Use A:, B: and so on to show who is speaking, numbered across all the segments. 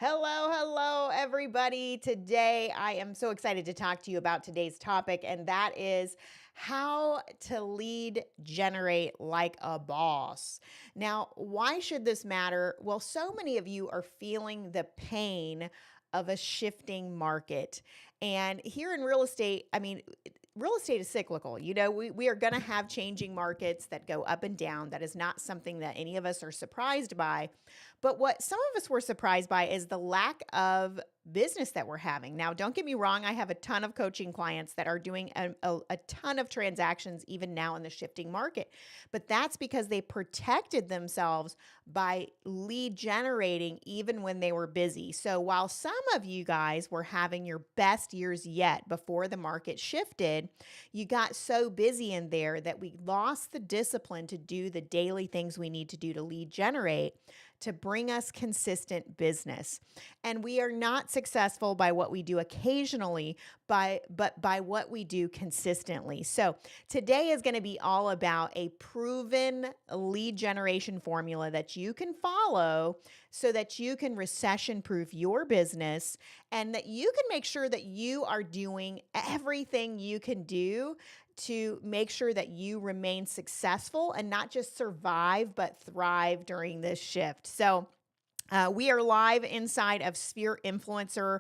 A: Hello, everybody. Today, I am so excited to talk to you about today's topic, and that is how to lead generate like a boss. Now, why should this matter? Well, so many of you are feeling the pain of a shifting market. And here in real estate, real estate is cyclical. We are going to have changing markets that go up and down. That is not something that any of us are surprised by. But what some of us were surprised by is the lack of business that we're having. Now, don't get me wrong, I have a ton of coaching clients that are doing a ton of transactions even now in the shifting market. But that's because they protected themselves by lead generating even when they were busy. So while some of you guys were having your best years yet before the market shifted, you got so busy in there that we lost the discipline to do the daily things we need to do to lead generate to bring us consistent business. And we are not successful by what we do occasionally, but by what we do consistently. So today is going to be all about a proven lead generation formula that you can follow so that you can recession proof your business and that you can make sure that you are doing everything you can do to make sure that you remain successful and not just survive, but thrive during this shift. So, we are live inside of Sphere Influencer,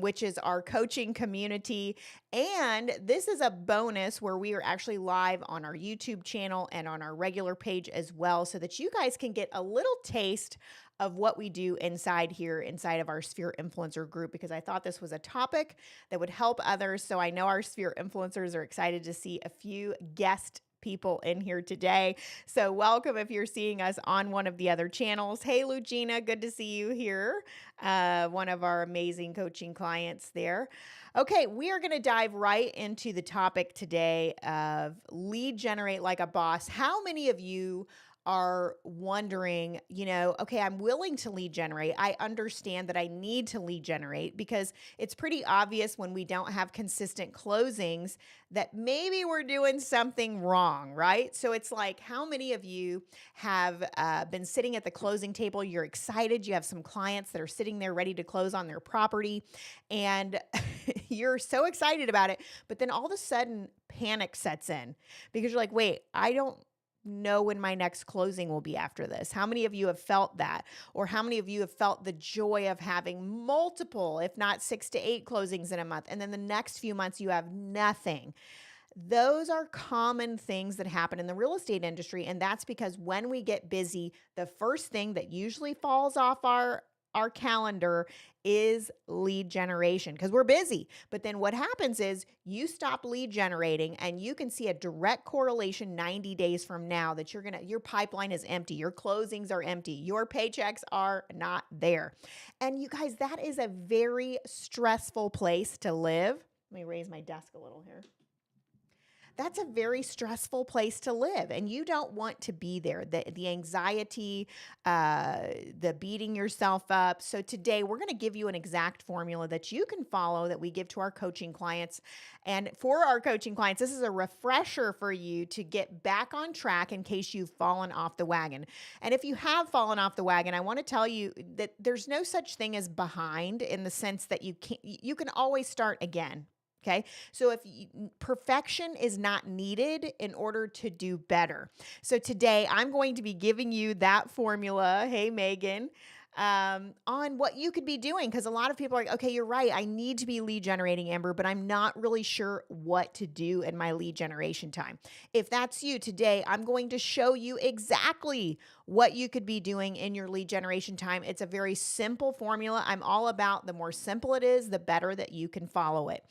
A: which is our coaching community. And this is a bonus where we are actually live on our YouTube channel and on our regular page as well, so that you guys can get a little taste of what we do inside of our Sphere Influencer group, because I thought this was a topic that would help others. So I know our Sphere Influencers are excited to see a few guest people in here today. So welcome if you're seeing us on one of the other channels. Hey, Lugina, good to see you here. One of our amazing coaching clients there. Okay, we are going to dive right into the topic today of lead generate like a boss. How many of you are wondering, okay, I'm willing to lead generate. I understand that I need to lead generate because it's pretty obvious when we don't have consistent closings that maybe we're doing something wrong, right? So it's like, how many of you have been sitting at the closing table? You're excited. You have some clients that are sitting there ready to close on their property, and you're so excited about it. But then all of a sudden, panic sets in because you're like, wait, I don't know when my next closing will be after this. How many of you have felt that? Or how many of you have felt the joy of having multiple, if not 6 to 8 closings in a month, and then the next few months you have nothing? Those are common things that happen in the real estate industry. And that's because when we get busy, the first thing that usually falls off our calendar is lead generation because we're busy. But then what happens is you stop lead generating and you can see a direct correlation 90 days from now that your pipeline is empty, your closings are empty, your paychecks are not there. And you guys, that is a very stressful place to live. Let me raise my desk a little here. That's a very stressful place to live, and you don't want to be there. The anxiety, the beating yourself up. So today we're going to give you an exact formula that you can follow that we give to our coaching clients. And for our coaching clients, this is a refresher for you to get back on track in case you've fallen off the wagon. And if you have fallen off the wagon, I want to tell you that there's no such thing as behind, in the sense that you can always start again. Okay. So perfection is not needed in order to do better. So today I'm going to be giving you that formula. Hey, Megan. On what you could be doing. Because a lot of people are like, okay, you're right. I need to be lead generating, Amber, but I'm not really sure what to do in my lead generation time. If that's you today, I'm going to show you exactly what you could be doing in your lead generation time. It's a very simple formula. I'm all about the more simple it is, the better that you can follow it.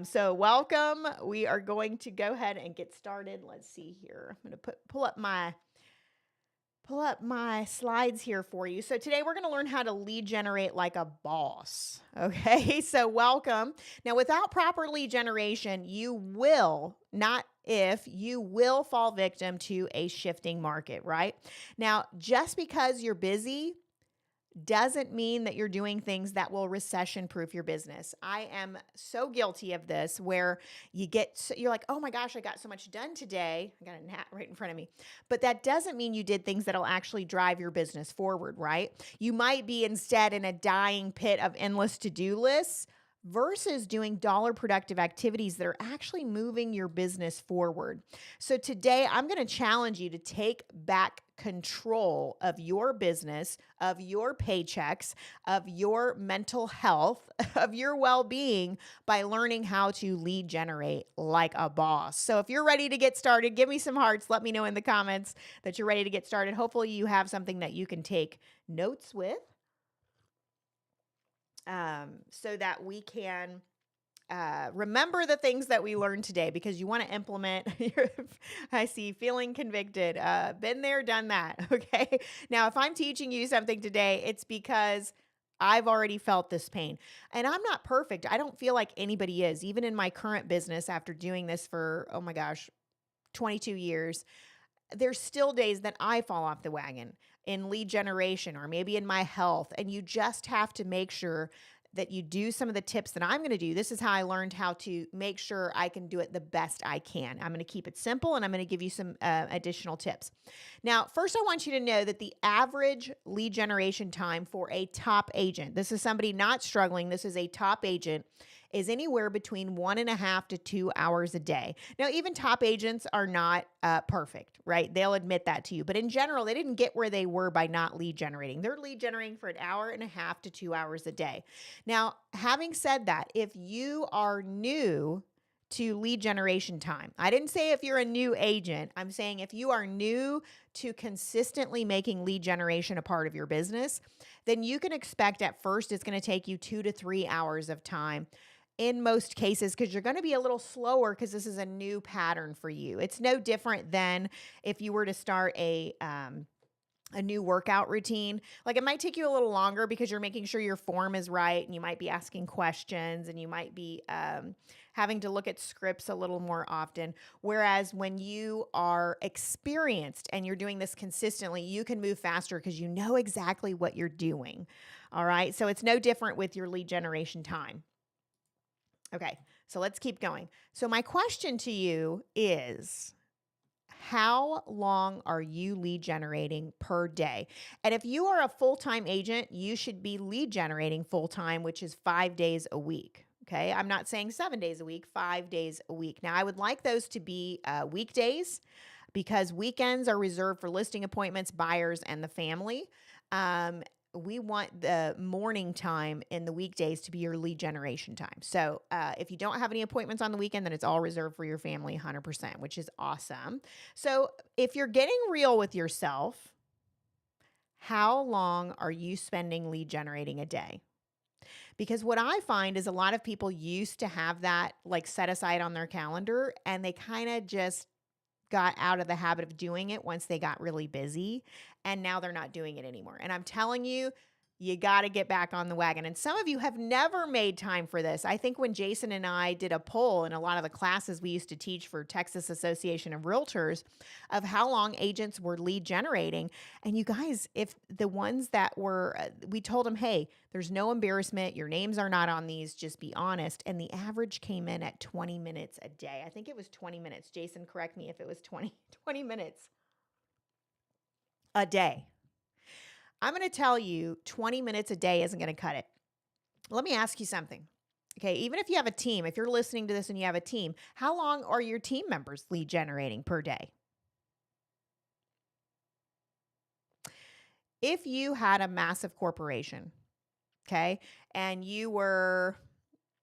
A: So welcome. We are going to go ahead and get started. Let's see here. I'm going to pull up my slides here for you. So today we're going to learn how to lead generate like a boss. Okay, so welcome. Now, without proper lead generation, you will fall victim to a shifting market, right? Now, just because you're busy doesn't mean that you're doing things that will recession proof your business. I am so guilty of this where you're like, oh my gosh, I got so much done today. I got a gnat right in front of me. But that doesn't mean you did things that'll actually drive your business forward, right? You might be instead in a dying pit of endless to-do lists versus doing dollar productive activities that are actually moving your business forward. So today I'm going to challenge you to take back control of your business, of your paychecks, of your mental health, of your well-being by learning how to lead generate like a boss. So if you're ready to get started, give me some hearts. Let me know in the comments that you're ready to get started. Hopefully you have something that you can take notes with, so that we can remember the things that we learned today, because you want to implement I see feeling convicted, been there, done that. Okay. Now, if I'm teaching you something today, it's because I've already felt this pain, and I'm not perfect. I don't feel like anybody is, even in my current business after doing this for, oh my gosh, 22 years. There's still days that I fall off the wagon in lead generation or maybe in my health. And you just have to make sure that you do some of the tips that I'm going to do. This is how I learned how to make sure I can do it the best I can. I'm going to keep it simple, and I'm going to give you some additional tips. Now, first, I want you to know that the average lead generation time for a top agent, this is somebody not struggling, this is a top agent, is anywhere between 1.5 to 2 hours a day. Now, even top agents are not perfect, right? They'll admit that to you. But in general, they didn't get where they were by not lead generating. They're lead generating for 1.5 to 2 hours a day. Now, having said that, if you are new to lead generation time, I didn't say if you're a new agent, I'm saying if you are new to consistently making lead generation a part of your business, then you can expect at first it's going to take you 2 to 3 hours of time in most cases, because you're going to be a little slower because this is a new pattern for you. It's no different than if you were to start a new workout routine. Like, it might take you a little longer because you're making sure your form is right, and you might be asking questions, and you might be having to look at scripts a little more often. Whereas when you are experienced and you're doing this consistently, you can move faster because you know exactly what you're doing. All right. So it's no different with your lead generation time. Okay, so let's keep going. So my question to you is, how long are you lead generating per day? And if you are a full-time agent, you should be lead generating full-time, which is 5 days a week. Okay, I'm not saying 7 days a week, 5 days a week. Now, I would like those to be weekdays, because weekends are reserved for listing appointments, buyers, and the family. We want the morning time in the weekdays to be your lead generation time. So if you don't have any appointments on the weekend, then it's all reserved for your family 100%, which is awesome. So if you're getting real with yourself, how long are you spending lead generating a day? Because what I find is a lot of people used to have that like set aside on their calendar, and they kind of just got out of the habit of doing it once they got really busy, and now they're not doing it anymore. And I'm telling you, you got to get back on the wagon. And some of you have never made time for this. I think when Jason and I did a poll in a lot of the classes we used to teach for Texas Association of Realtors of how long agents were lead generating. And you guys, if the ones that were, we told them, hey, there's no embarrassment. Your names are not on these. Just be honest. And the average came in at 20 minutes a day. I think it was 20 minutes. Jason, correct me if it was 20 minutes a day. I'm going to tell you 20 minutes a day isn't going to cut it. Let me ask you something. Okay, even if you have a team, if you're listening to this and you have a team, how long are your team members lead generating per day? If you had a massive corporation, okay, and you were,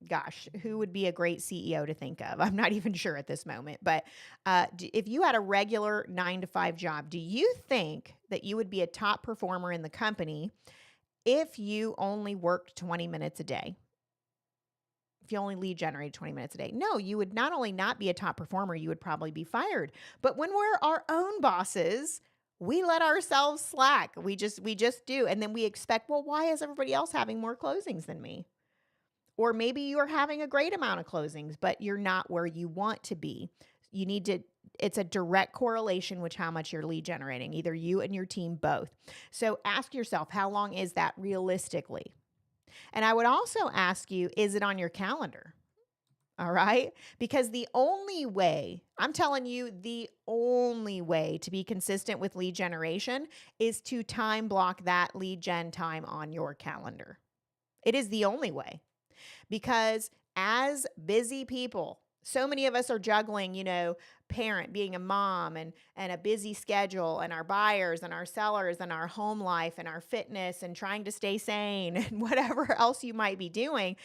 A: gosh, who would be a great CEO to think of? I'm not even sure at this moment. But if you had a regular 9 to 5 job, do you think that you would be a top performer in the company if you only worked 20 minutes a day? If you only lead generated 20 minutes a day? No, you would not only not be a top performer, you would probably be fired. But when we're our own bosses, we let ourselves slack. We just do. And then we expect, well, why is everybody else having more closings than me? Or maybe you're having a great amount of closings, but you're not where you want to be. You need to, it's a direct correlation with how much you're lead generating, either you and your team both. So ask yourself, how long is that realistically? And I would also ask you, is it on your calendar? All right. Because the only way, I'm telling you, the only way to be consistent with lead generation is to time block that lead gen time on your calendar. It is the only way, because as busy people, so many of us are juggling, being a mom and a busy schedule, and our buyers and our sellers and our home life and our fitness and trying to stay sane and whatever else you might be doing,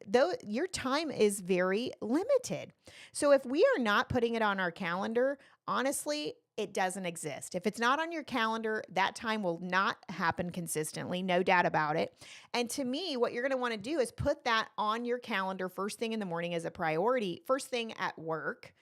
A: though your time is very limited. So if we are not putting it on our calendar, honestly, it doesn't exist. If it's not on your calendar, that time will not happen consistently, no doubt about it. And to me, what you're going to want to do is put that on your calendar first thing in the morning as a priority, first thing at work.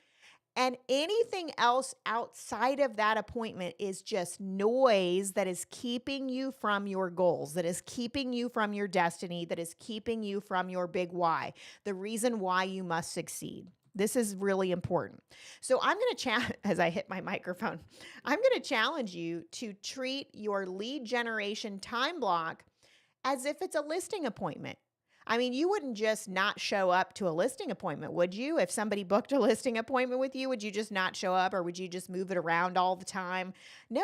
A: And anything else outside of that appointment is just noise that is keeping you from your goals, that is keeping you from your destiny, that is keeping you from your big why, the reason why you must succeed. This is really important. So I'm going to challenge, as I hit my microphone, I'm going to challenge you to treat your lead generation time block as if it's a listing appointment. I mean, you wouldn't just not show up to a listing appointment, would you? If somebody booked a listing appointment with you, would you just not show up, or would you just move it around all the time? No,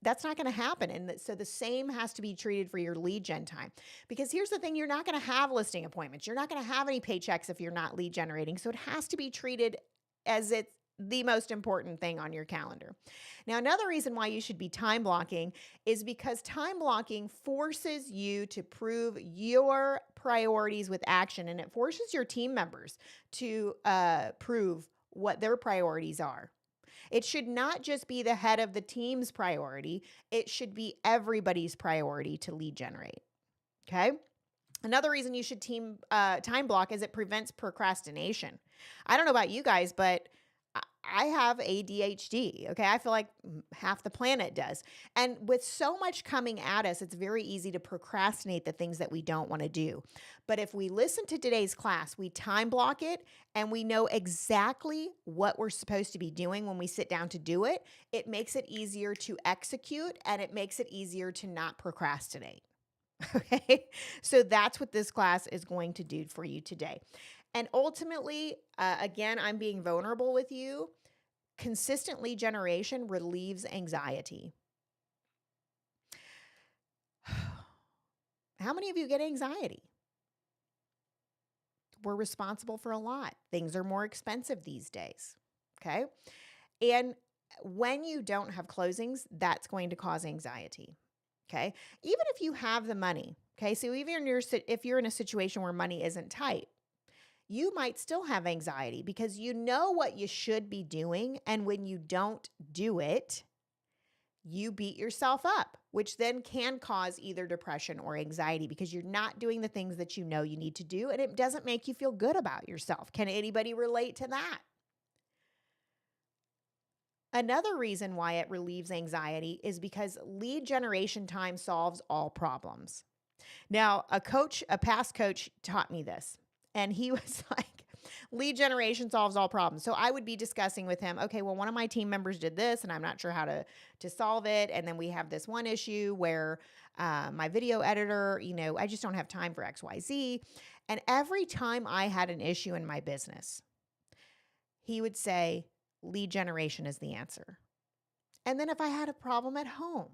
A: that's not going to happen. And so the same has to be treated for your lead gen time. Because here's the thing, you're not going to have listing appointments. You're not going to have any paychecks if you're not lead generating. So it has to be treated as it's the most important thing on your calendar. Now, another reason why you should be time blocking is because time blocking forces you to prove your priorities with action, and it forces your team members to prove what their priorities are. It should not just be the head of the team's priority. It should be everybody's priority to lead generate. Okay. Another reason you should time block is it prevents procrastination. I don't know about you guys, but I have ADHD. Okay. I feel like half the planet does. And with so much coming at us, it's very easy to procrastinate the things that we don't want to do. But if we listen to today's class, we time block it, and we know exactly what we're supposed to be doing when we sit down to do it, it makes it easier to execute, and it makes it easier to not procrastinate. Okay. So that's what this class is going to do for you today. And ultimately, again, I'm being vulnerable with you. Consistent lead generation relieves anxiety. How many of you get anxiety? We're responsible for a lot. Things are more expensive these days. Okay. And when you don't have closings, that's going to cause anxiety. Okay. Even if you have the money. Okay. So even if you're in a situation where money isn't tight, you might still have anxiety because you know what you should be doing. And when you don't do it, you beat yourself up, which then can cause either depression or anxiety because you're not doing the things that you know you need to do. And it doesn't make you feel good about yourself. Can anybody relate to that? Another reason why it relieves anxiety is because lead generation time solves all problems. Now, a past coach taught me this. And he was like, lead generation solves all problems. So I would be discussing with him, okay, well, one of my team members did this and I'm not sure how to solve it. And then we have this one issue where my video editor, I just don't have time for XYZ. And every time I had an issue in my business, he would say, lead generation is the answer. And then if I had a problem at home,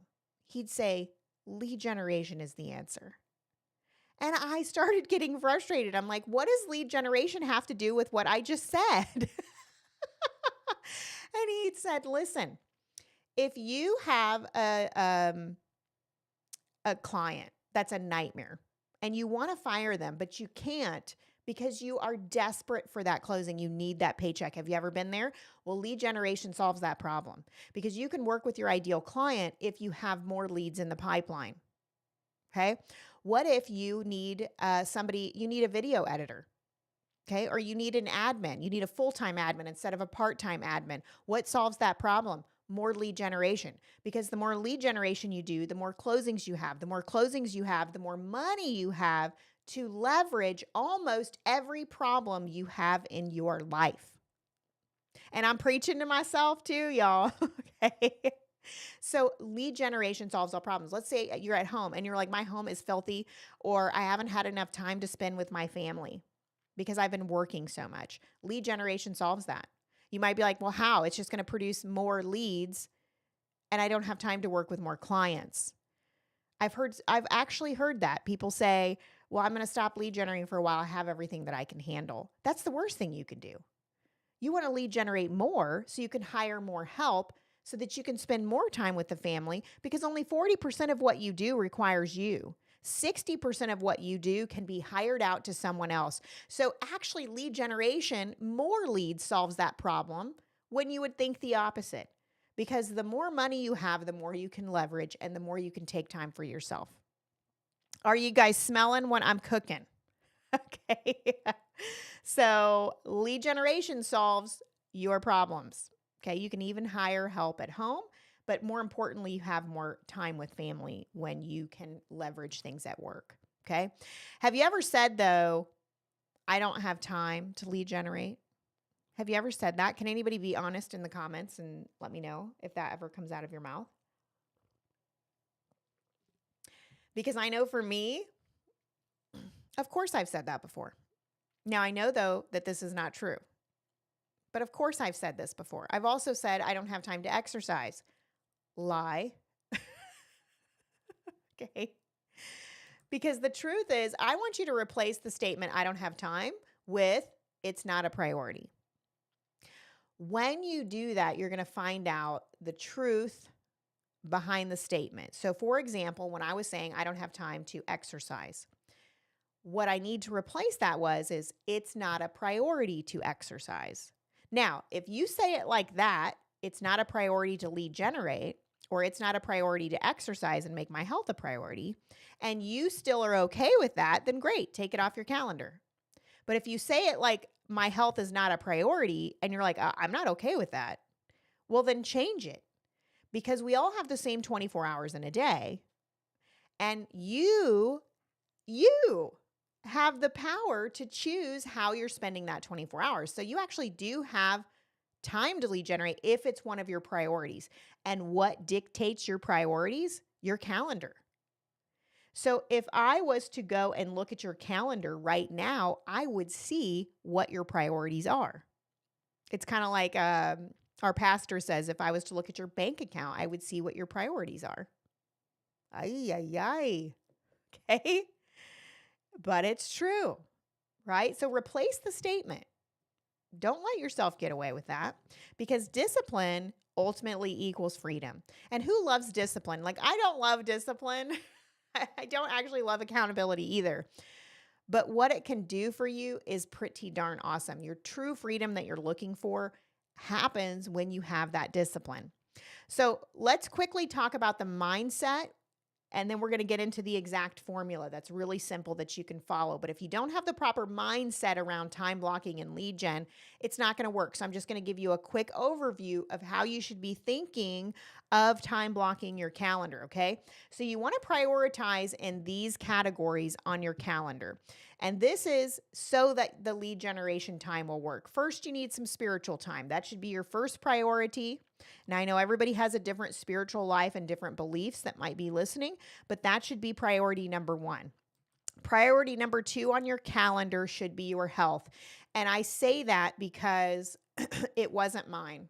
A: he'd say, lead generation is the answer. And I started getting frustrated. I'm like, what does lead generation have to do with what I just said? And he said, listen, if you have a client that's a nightmare and you want to fire them, but you can't because you are desperate for that closing, you need that paycheck. Have you ever been there? Well, lead generation solves that problem because you can work with your ideal client if you have more leads in the pipeline. Okay. What if you need you need a video editor, okay? Or you need an admin. You need a full-time admin instead of a part-time admin. What solves that problem? More lead generation. Because the more lead generation you do, the more closings you have. The more closings you have, the more money you have to leverage almost every problem you have in your life. And I'm preaching to myself too, y'all. Okay. So lead generation solves all problems. Let's say you're at home and you're like, my home is filthy, or I haven't had enough time to spend with my family because I've been working so much. Lead generation solves that. You might be like, well, how? It's just going to produce more leads and I don't have time to work with more clients. I've actually heard that people say, well, I'm going to stop lead generating for a while. I have everything that I can handle. That's the worst thing you can do. You want to lead generate more so you can hire more help so that you can spend more time with the family, because only 40% of what you do requires you. 60% of what you do can be hired out to someone else. So actually lead generation, more leads solves that problem when you would think the opposite. Because the more money you have, the more you can leverage and the more you can take time for yourself. Are you guys smelling what I'm cooking? Okay. So lead generation solves your problems. Okay. You can even hire help at home, but more importantly, you have more time with family when you can leverage things at work. Okay. Have you ever said, though, I don't have time to lead generate? Have you ever said that? Can anybody be honest in the comments and let me know if that ever comes out of your mouth? Because I know for me, of course I've said that before. Now I know, though, that this is not true. But of course I've said this before. I've also said I don't have time to exercise. Lie. Okay. Because the truth is, I want you to replace the statement, I don't have time, with it's not a priority. When you do that, you're going to find out the truth behind the statement. So, for example, when I was saying I don't have time to exercise, what I need to replace that is it's not a priority to exercise. Now, if you say it like that, it's not a priority to lead generate, or it's not a priority to exercise and make my health a priority, and you still are okay with that, then great, take it off your calendar. But if you say it like my health is not a priority and you're like, I'm not okay with that, well, then change it, because we all have the same 24 hours in a day, and you have the power to choose how you're spending that 24 hours. So you actually do have time to lead generate if it's one of your priorities. And what dictates your priorities? Your calendar. So if I was to go and look at your calendar right now, I would see what your priorities are. It's kind of like our pastor says, if I was to look at your bank account, I would see what your priorities are. Ay, ay, ay. Okay. But it's true, right? So replace the statement. Don't let yourself get away with that, because discipline ultimately equals freedom. And who loves discipline? Like, I don't love discipline. I don't actually love accountability either. But what it can do for you is pretty darn awesome. Your true freedom that you're looking for happens when you have that discipline. So let's quickly talk about the mindset, and then we're going to get into the exact formula that's really simple that you can follow. But if you don't have the proper mindset around time blocking and lead gen, it's not going to work. So I'm just going to give you a quick overview of how you should be thinking of time blocking your calendar, okay? So you want to prioritize in these categories on your calendar. And this is so that the lead generation time will work. First, you need some spiritual time. That should be your first priority. Now, I know everybody has a different spiritual life and different beliefs that might be listening, but that should be priority number one. Priority number two on your calendar should be your health. And I say that because it wasn't mine.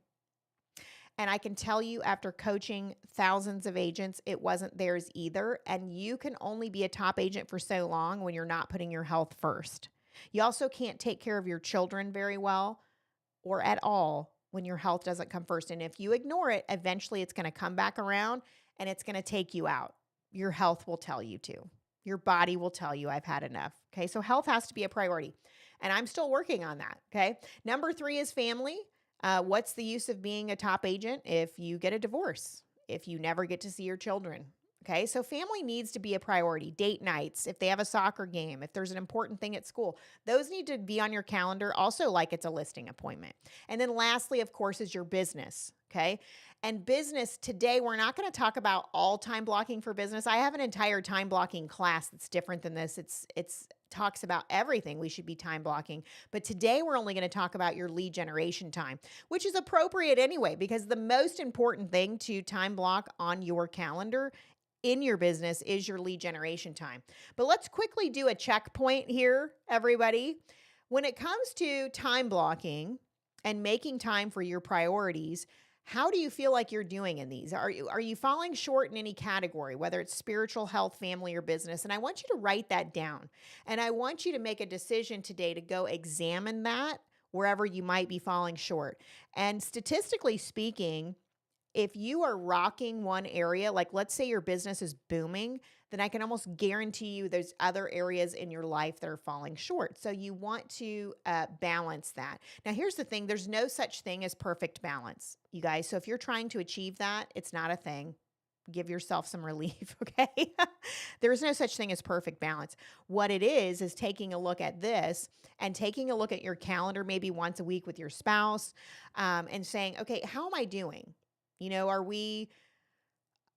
A: And I can tell you, after coaching thousands of agents, it wasn't theirs either. And you can only be a top agent for so long when you're not putting your health first. You also can't take care of your children very well or at all when your health doesn't come first. And if you ignore it, eventually it's going to come back around and it's going to take you out. Your health will tell you to. Your body will tell you, I've had enough. Okay, so health has to be a priority. And I'm still working on that. Okay, number three is family. What's the use of being a top agent if you get a divorce, if you never get to see your children? Okay, so family needs to be a priority. Date nights, if they have a soccer game, if there's an important thing at school, those need to be on your calendar also, like it's a listing appointment. And then lastly, of course, is your business. Okay. And business today, we're not going to talk about all time blocking for business. I have an entire time blocking class that's different than this. It's talks about everything we should be time blocking. But today we're only going to talk about your lead generation time, which is appropriate anyway, because the most important thing to time block on your calendar in your business is your lead generation time. But let's quickly do a checkpoint here, everybody. When it comes to time blocking and making time for your priorities, how do you feel like you're doing in these? Are you falling short in any category, whether it's spiritual, health, family, or business? And I want you to write that down. And I want you to make a decision today to go examine that wherever you might be falling short. And statistically speaking, if you are rocking one area, like let's say your business is booming, then I can almost guarantee you there's other areas in your life that are falling short. So you want to balance that. Now, here's the thing. There's no such thing as perfect balance, you guys. So if you're trying to achieve that, it's not a thing. Give yourself some relief, okay? There's no such thing as perfect balance. What it is taking a look at this and taking a look at your calendar maybe once a week with your spouse and saying, okay, how am I doing? Are we,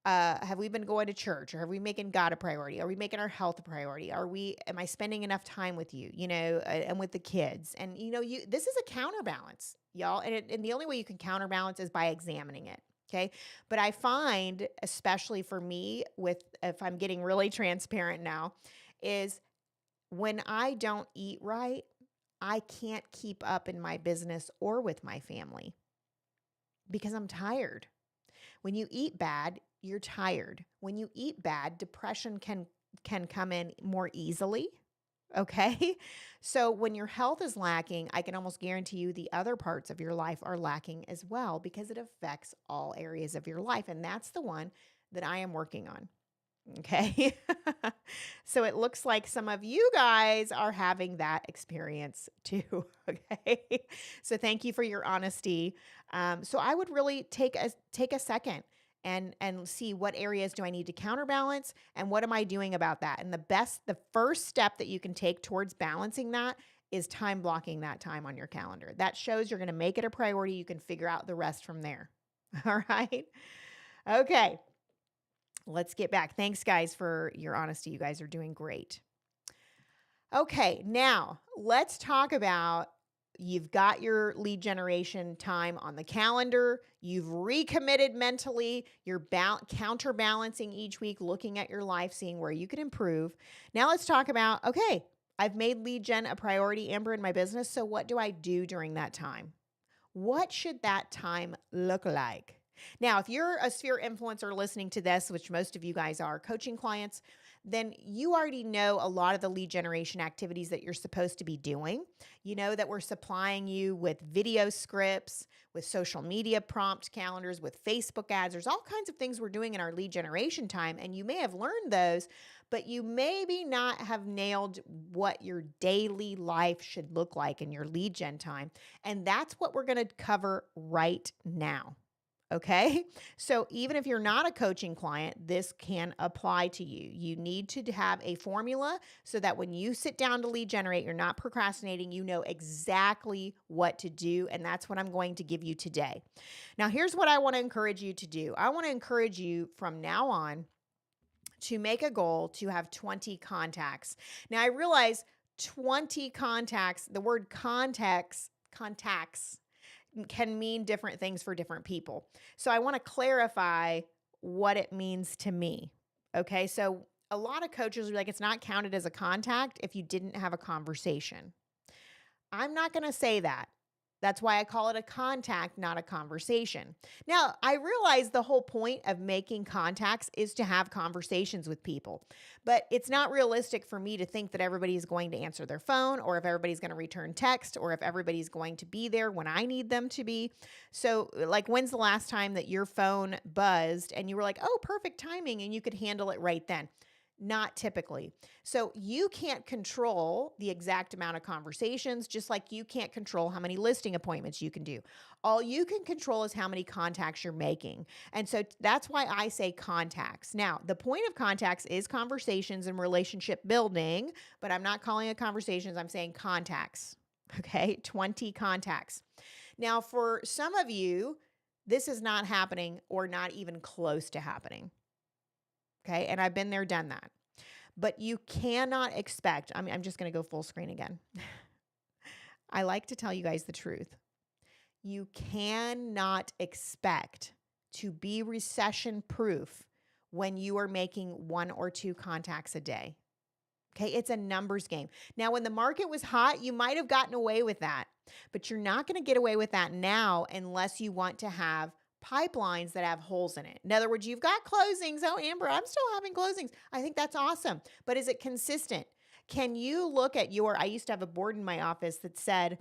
A: have we been going to church, or have we making God a priority? Are we making our health a priority? Am I spending enough time with you, and with the kids? And, this is a counterbalance, y'all. And the only way you can counterbalance is by examining it. Okay. But I find, especially for me, if I'm getting really transparent now, is when I don't eat right, I can't keep up in my business or with my family because I'm tired. When you eat bad, you're tired. When you eat bad, depression can come in more easily. Okay? So when your health is lacking, I can almost guarantee you the other parts of your life are lacking as well, because it affects all areas of your life. And that's the one that I am working on. Okay. So it looks like some of you guys are having that experience too. Okay. So thank you for your honesty. So I would really take a second and see what areas do I need to counterbalance and what am I doing about that? And the first step that you can take towards balancing that is time blocking that time on your calendar. That shows you're going to make it a priority. You can figure out the rest from there. All right. Okay. Let's get back. Thanks, guys, for your honesty. You guys are doing great. Okay, now let's talk about, you've got your lead generation time on the calendar. You've recommitted mentally. You're counterbalancing each week, looking at your life, seeing where you can improve. Now let's talk about, okay, I've made lead gen a priority, Amber, in my business. So what do I do during that time? What should that time look like? Now, if you're a sphere influencer listening to this, which most of you guys are, coaching clients, then you already know a lot of the lead generation activities that you're supposed to be doing. You know that we're supplying you with video scripts, with social media prompt calendars, with Facebook ads. There's all kinds of things we're doing in our lead generation time, and you may have learned those, but you maybe not have nailed what your daily life should look like in your lead gen time. And that's what we're going to cover right now. Okay. So even if you're not a coaching client, this can apply to you. You need to have a formula so that when you sit down to lead generate, you're not procrastinating. You know exactly what to do. And that's what I'm going to give you today. Now, here's what I want to encourage you to do. I want to encourage you from now on to make a goal to have 20 contacts. Now, I realize 20 contacts, the word contacts can mean different things for different people. So I want to clarify what it means to me. Okay. So a lot of coaches are like, it's not counted as a contact if you didn't have a conversation. I'm not going to say that. That's why I call it a contact, not a conversation. Now, I realize the whole point of making contacts is to have conversations with people, but it's not realistic for me to think that everybody's going to answer their phone, or if everybody's going to return text, or if everybody's going to be there when I need them to be. So, like, when's the last time that your phone buzzed and you were like, oh, perfect timing, and you could handle it right then? Not typically. So you can't control the exact amount of conversations, just like you can't control how many listing appointments you can do. All you can control is how many contacts you're making. And so that's why I say contacts. Now, the point of contacts is conversations and relationship building, but I'm not calling it conversations. I'm saying contacts. Okay, 20 contacts. Now, for some of you, this is not happening or not even close to happening. Okay. And I've been there, done that. But you cannot expect, I'm just going to go full screen again. I like to tell you guys the truth. You cannot expect to be recession proof when you are making 1 or 2 contacts a day. Okay. It's a numbers game. Now, when the market was hot, you might have gotten away with that, but you're not going to get away with that now unless you want to have pipelines that have holes in it. In other words, you've got closings. Oh, Amber, I'm still having closings. I think that's awesome. But is it consistent? Can you look at I used to have a board in my office that said,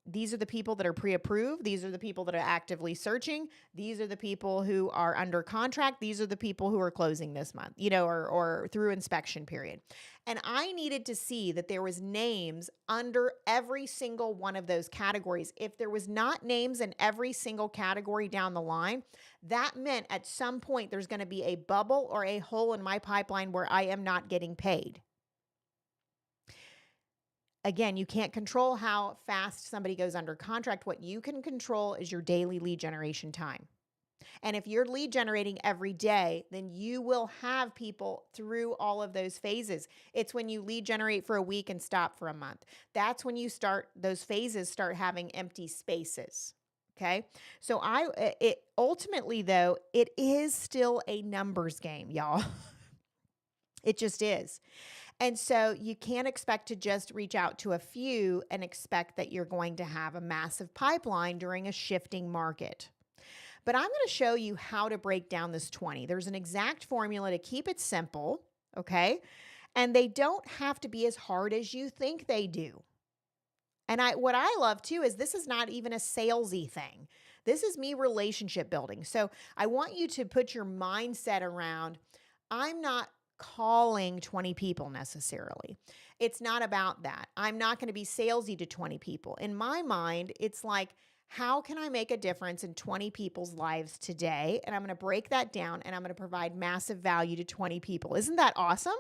A: these are the people that are pre-approved. These are the people that are actively searching. These are the people who are under contract. These are the people who are closing this month, or through inspection period. And I needed to see that there was names under every single one of those categories. If there was not names in every single category down the line, that meant at some point there's going to be a bubble or a hole in my pipeline where I am not getting paid. Again, you can't control how fast somebody goes under contract. What you can control is your daily lead generation time. And if you're lead generating every day, then you will have people through all of those phases. It's when you lead generate for a week and stop for a month. That's when those phases start having empty spaces. Okay. So ultimately though, it is still a numbers game, y'all. It just is. And so you can't expect to just reach out to a few and expect that you're going to have a massive pipeline during a shifting market. But I'm going to show you how to break down this 20. There's an exact formula to keep it simple, okay? And they don't have to be as hard as you think they do. And what I love too is this is not even a salesy thing. This is me relationship building. So I want you to put your mindset around, I'm not calling 20 people necessarily. It's not about that. I'm not going to be salesy to 20 people. In my mind, it's like, how can I make a difference in 20 people's lives today? And I'm going to break that down and I'm going to provide massive value to 20 people. Isn't that awesome?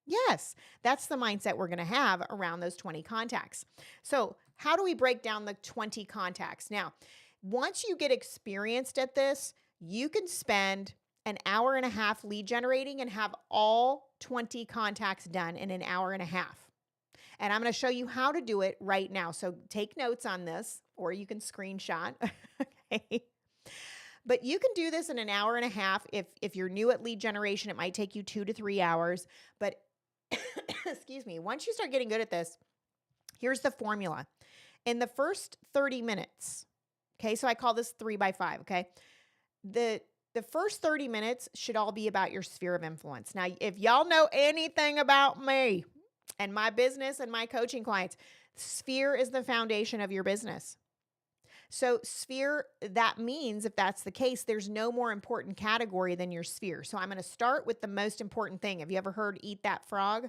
A: Yes, that's the mindset we're going to have around those 20 contacts. So how do we break down the 20 contacts? Now, once you get experienced at this, you can spend an hour and a half lead generating and have all 20 contacts done in an hour and a half. And I'm going to show you how to do it right now. So take notes on this, or you can screenshot. Okay. But you can do this in an hour and a half. If you're new at lead generation, it might take you 2 to 3 hours. But excuse me, once you start getting good at this, here's the formula. In the first 30 minutes, okay, so I call this 3 by 5, okay? The first 30 minutes should all be about your sphere of influence. Now, if y'all know anything about me and my business and my coaching clients, sphere is the foundation of your business. So sphere, that means if that's the case, there's no more important category than your sphere. So I'm going to start with the most important thing. Have you ever heard eat that frog?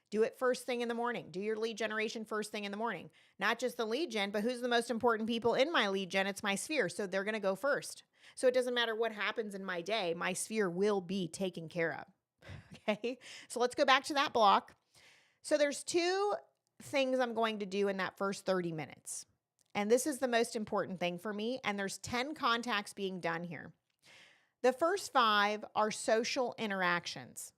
A: Do it first thing in the morning. Do your lead generation first thing in the morning. Not just the lead gen, but who's the most important people in my lead gen? It's my sphere. So they're going to go first. So it doesn't matter what happens in my day, my sphere will be taken care of. Okay. So let's go back to that block. So there's 2 things I'm going to do in that first 30 minutes. And this is the most important thing for me. And there's 10 contacts being done here. The first 5 are social interactions.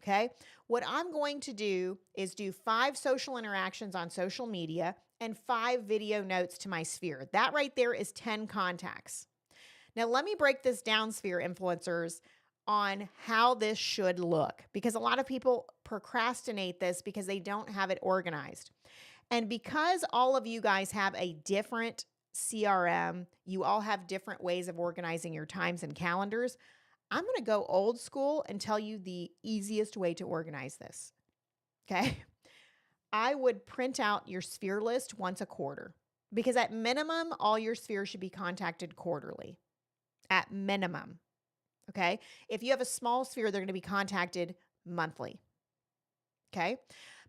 A: Okay. What I'm going to do is do 5 social interactions on social media and 5 video notes to my sphere. That right there is 10 contacts. Now, let me break this down, sphere influencers, on how this should look, because a lot of people procrastinate this because they don't have it organized. And because all of you guys have a different CRM, you all have different ways of organizing your times and calendars, I'm going to go old school and tell you the easiest way to organize this. Okay. I would print out your sphere list once a quarter, because at minimum, all your spheres should be contacted quarterly. At minimum. Okay. If you have a small sphere, they're going to be contacted monthly. Okay.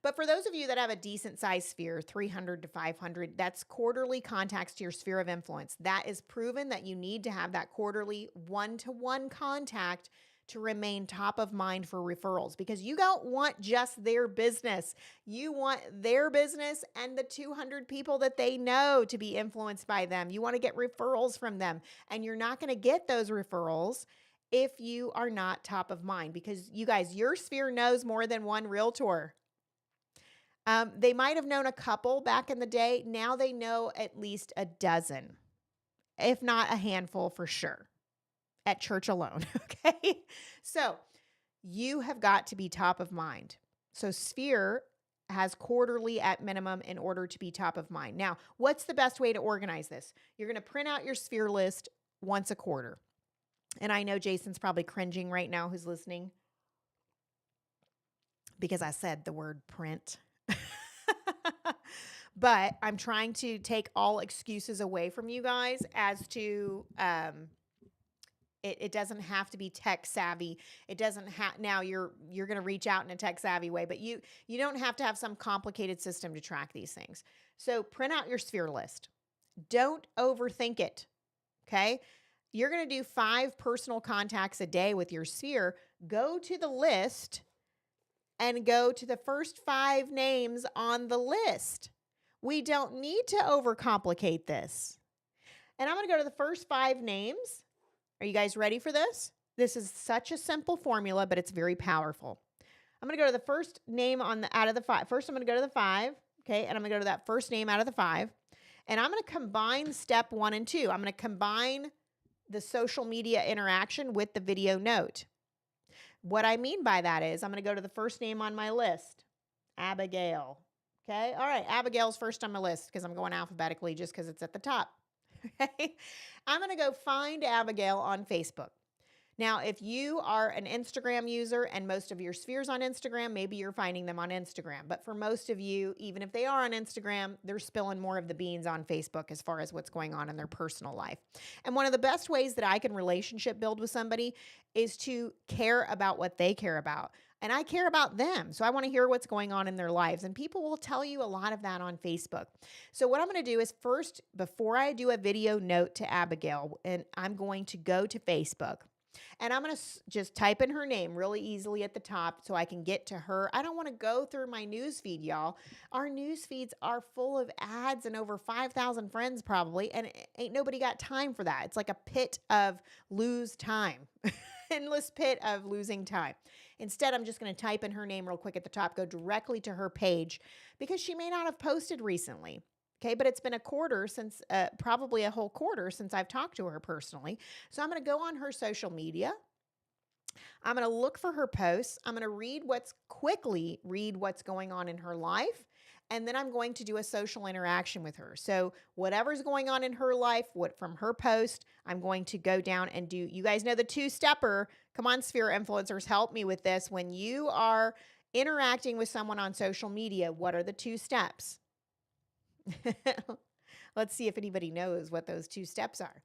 A: But for those of you that have a decent size sphere, 300 to 500, that's quarterly contacts to your sphere of influence. That is proven that you need to have that quarterly one-to-one contact to remain top of mind for referrals, because you don't want just their business. You want their business and the 200 people that they know to be influenced by them. You want to get referrals from them, and you're not going to get those referrals if you are not top of mind, because you guys, your sphere knows more than one realtor. They might have known a couple back in the day. Now they know at least a dozen, if not a handful for sure, at church alone. Okay. So you have got to be top of mind. So Sphere has quarterly at minimum in order to be top of mind. Now, what's the best way to organize this? You're going to print out your Sphere list once a quarter. And I know Jason's probably cringing right now who's listening, because I said the word print. But I'm trying to take all excuses away from you guys as to it doesn't have to be tech savvy. It doesn't have, now you're going to reach out in a tech savvy way, but you don't have to have some complicated system to track these things. So print out your sphere list. Don't overthink it. Okay? You're going to do 5 personal contacts a day with your sphere. Go to the list and go to the first 5 names on the list. We don't need to overcomplicate this. And I'm going to go to the first 5 names. Are you guys ready for this? This is such a simple formula, but it's very powerful. I'm going to go to the first name out of the 5. First, I'm going to go to the 5, okay? And I'm going to go to that first name out of the 5. And I'm going to combine step 1 and 2. I'm going to combine the social media interaction with the video note. What I mean by that is I'm going to go to the first name on my list, Abigail. Okay. All right. Abigail's first on my list because I'm going alphabetically just because it's at the top. Okay. I'm going to go find Abigail on Facebook. Now, if you are an Instagram user and most of your spheres on Instagram, maybe you're finding them on Instagram. But for most of you, even if they are on Instagram, they're spilling more of the beans on Facebook as far as what's going on in their personal life. And one of the best ways that I can relationship build with somebody is to care about what they care about. And I care about them. So I want to hear what's going on in their lives. And people will tell you a lot of that on Facebook. So what I'm going to do is first, before I do a video note to Abigail, and I'm going to go to Facebook. And I'm going to just type in her name really easily at the top so I can get to her. I don't want to go through my news feed, y'all. Our news feeds are full of ads and over 5,000 friends probably, and ain't nobody got time for that. It's like a pit of lose time, endless pit of losing time. Instead, I'm just going to type in her name real quick at the top, go directly to her page because she may not have posted recently. Okay, but it's been a quarter since, probably a whole quarter since I've talked to her personally. So I'm going to go on her social media. I'm going to look for her posts. I'm going to quickly read what's going on in her life. And then I'm going to do a social interaction with her. So whatever's going on in her life, from her post, I'm going to go down and do, you guys know the 2-stepper. Come on, Sphere influencers, help me with this. When you are interacting with someone on social media, what are the 2 steps? Let's see if anybody knows what those 2 steps are.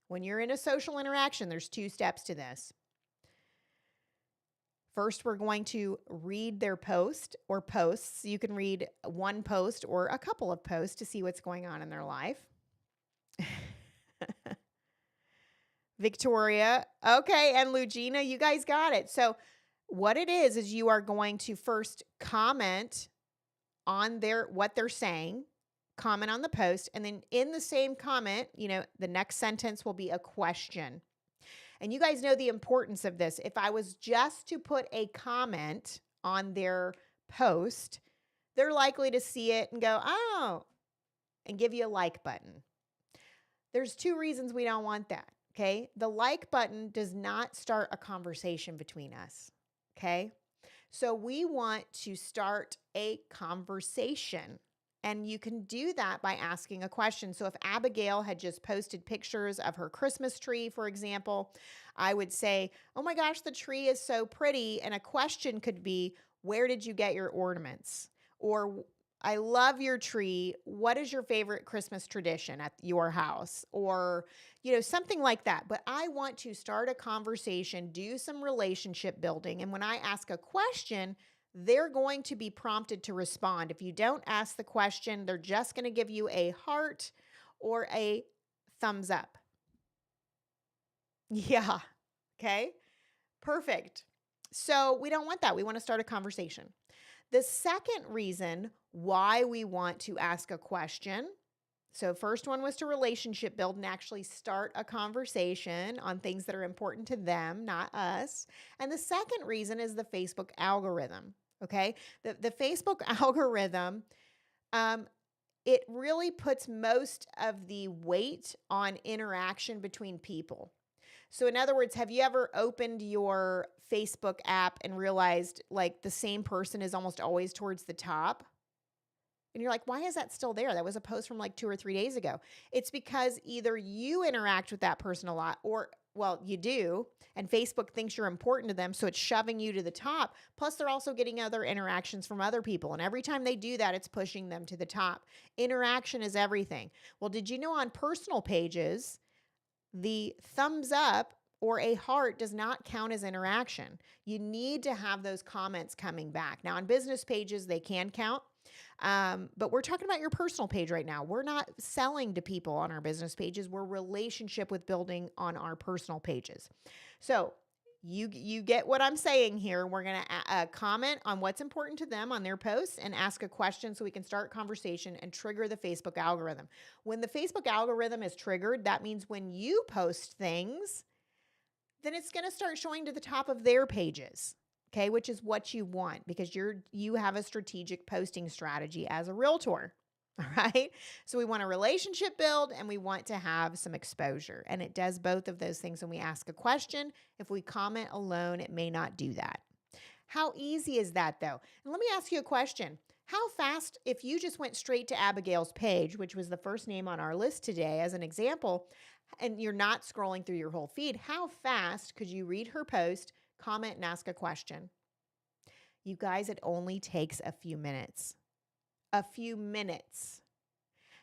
A: When you're in a social interaction, there's 2 steps to this. First, we're going to read their post or posts. You can read one post or a couple of posts to see what's going on in their life. Victoria. Okay. And Lugina, you guys got it. So what it is you are going to first comment on what they're saying. Comment on the post, and then in the same comment, the next sentence will be a question. And you guys know the importance of this. If I was just to put a comment on their post, they're likely to see it and go, oh, and give you a like button. There's 2 reasons we don't want that, okay? The like button does not start a conversation between us, okay? So we want to start a conversation. And you can do that by asking a question. So if Abigail had just posted pictures of her Christmas tree, for example, I would say, oh my gosh, the tree is so pretty. And a question could be, where did you get your ornaments? Or I love your tree. What is your favorite Christmas tradition at your house? Or, something like that. But I want to start a conversation, do some relationship building. And when I ask a question, they're going to be prompted to respond. If you don't ask the question, they're just going to give you a heart or a thumbs up. Yeah. Okay. Perfect. So we don't want that. We want to start a conversation. The second reason why we want to ask a question. So first one was to relationship build and actually start a conversation on things that are important to them, not us. And the second reason is the Facebook algorithm. Okay. The Facebook algorithm, it really puts most of the weight on interaction between people. So in other words, have you ever opened your Facebook app and realized like the same person is almost always towards the top? And you're like, why is that still there? That was a post from like 2 or 3 days ago. It's because either you interact with that person a lot or, well, you do, and Facebook thinks you're important to them, so it's shoving you to the top. Plus, they're also getting other interactions from other people. And every time they do that, it's pushing them to the top. Interaction is everything. Well, did you know on personal pages, the thumbs up or a heart does not count as interaction? You need to have those comments coming back. Now, on business pages, they can count. But we're talking about your personal page right now. We're not selling to people on our business pages. We're relationship with building on our personal pages. So you get what I'm saying here. We're going to comment on what's important to them on their posts and ask a question so we can start conversation and trigger the Facebook algorithm. When the Facebook algorithm is triggered, that means when you post things, then it's going to start showing to the top of their pages. Okay, which is what you want because you have a strategic posting strategy as a realtor. All right. So we want a relationship build and we want to have some exposure. And it does both of those things when we ask a question. If we comment alone, it may not do that. How easy is that though? And let me ask you a question. How fast, if you just went straight to Abigail's page, which was the first name on our list today as an example, and you're not scrolling through your whole feed, how fast could you read her post, comment, and ask a question? You guys, it only takes a few minutes. A few minutes.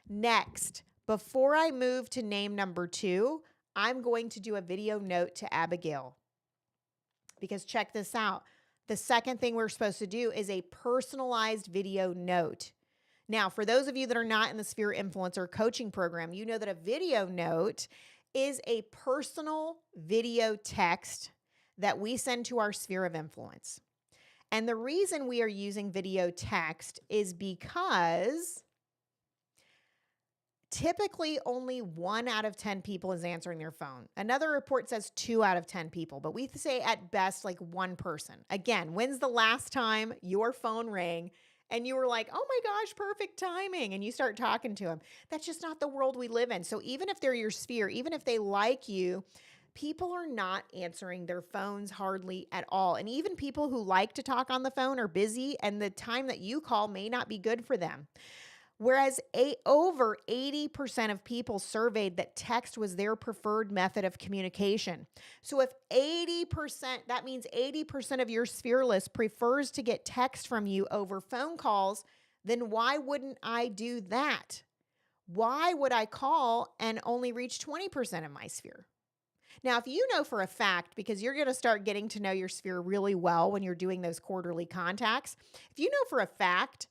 A: Next, before I move to name number 2, I'm going to do a video note to Abigail. Because check this out. The second thing we're supposed to do is a personalized video note. Now, for those of you that are not in the Sphere Influencer coaching program, you know that a video note is a personal video text that we send to our sphere of influence. And the reason we are using video text is because typically only 1 out of 10 people is answering their phone. Another report says 2 out of 10 people, but we say at best like 1 person. Again, when's the last time your phone rang and you were like, oh my gosh, perfect timing, and you start talking to them? That's just not the world we live in. So even if they're your sphere, even if they like you, people are not answering their phones hardly at all. And even people who like to talk on the phone are busy, and the time that you call may not be good for them. Whereas over 80% of people surveyed that text was their preferred method of communication. So if 80%, that means 80% of your sphere list prefers to get text from you over phone calls, then why wouldn't I do that? Why would I call and only reach 20% of my sphere? Now, if you know for a fact, because you're going to start getting to know your sphere really well when you're doing those quarterly contacts, if you know for a fact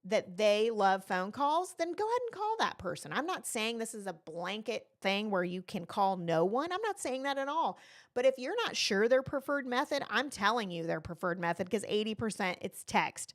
A: that they love phone calls, then go ahead and call that person. I'm not saying this is a blanket thing where you can call no one. I'm not saying that at all. But if you're not sure their preferred method, I'm telling you their preferred method because 80% it's text.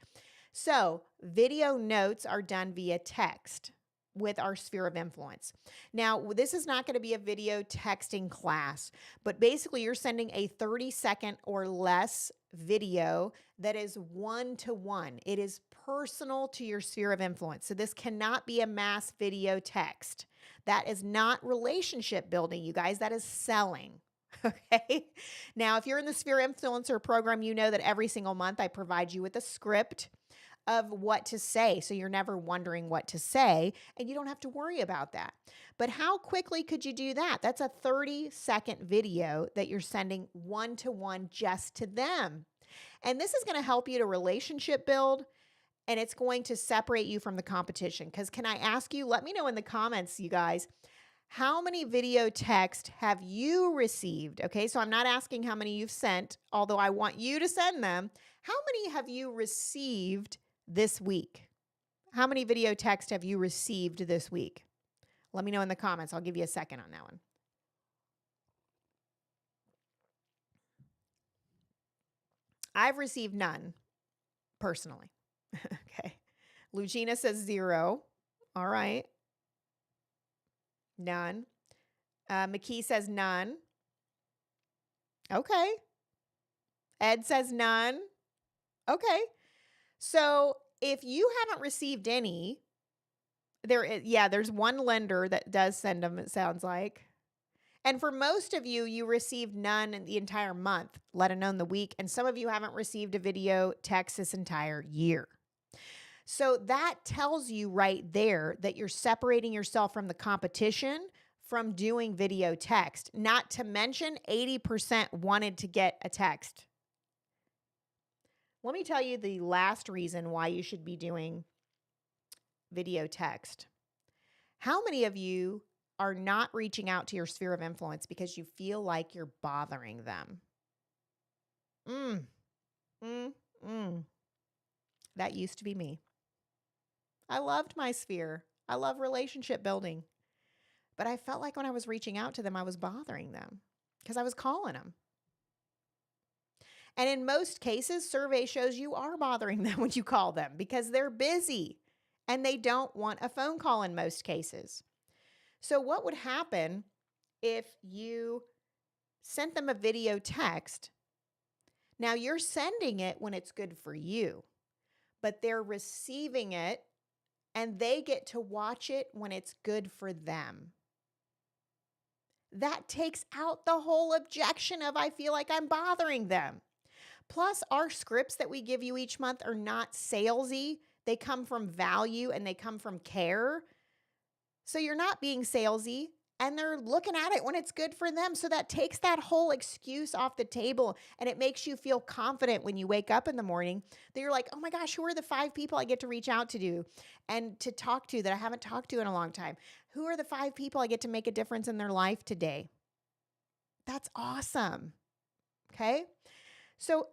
A: So video notes are done via text with our sphere of influence. Now, this is not going to be a video texting class, but basically you're sending a 30-second or less video that is one-to-one. It is personal to your sphere of influence. So this cannot be a mass video text. That is not relationship building, you guys. That is selling. Okay. Now, if you're in the Sphere Influencer program, you know that every single month I provide you with a script of what to say. So you're never wondering what to say and you don't have to worry about that. But how quickly could you do that? That's a 30-second video that you're sending one-to-one just to them. And this is going to help you to relationship build and it's going to separate you from the competition. Because can I ask you, let me know in the comments, you guys, how many video text have you received? Okay, so I'm not asking how many you've sent, although I want you to send them. How many have you received this week? How many video text have you received this week? Let me know in the comments. I'll give you a second on that one. I've received none, personally. Okay. Lucina says 0. All right. None. McKee says none. Okay. Ed says none. Okay. So if you haven't received any, there's one lender that does send them, it sounds like. And for most of you, you received none in the entire month, let alone the week. And some of you haven't received a video text this entire year. So that tells you right there that you're separating yourself from the competition from doing video text. Not to mention 80% wanted to get a text. Let me tell you the last reason why you should be doing video text. How many of you are not reaching out to your sphere of influence because you feel like you're bothering them? That used to be me. I loved my sphere. I love relationship building. But I felt like when I was reaching out to them, I was bothering them because I was calling them. And in most cases, survey shows you are bothering them when you call them because they're busy and they don't want a phone call in most cases. So what would happen if you sent them a video text? Now you're sending it when it's good for you, but they're receiving it and they get to watch it when it's good for them. That takes out the whole objection of I feel like I'm bothering them. Plus, our scripts that we give you each month are not salesy. They come from value and they come from care. So you're not being salesy and they're looking at it when it's good for them. So that takes that whole excuse off the table and it makes you feel confident when you wake up in the morning that you're like, oh my gosh, who are the 5 people I get to reach out to and to talk to that I haven't talked to in a long time? Who are the 5 people I get to make a difference in their life today? That's awesome. Okay. So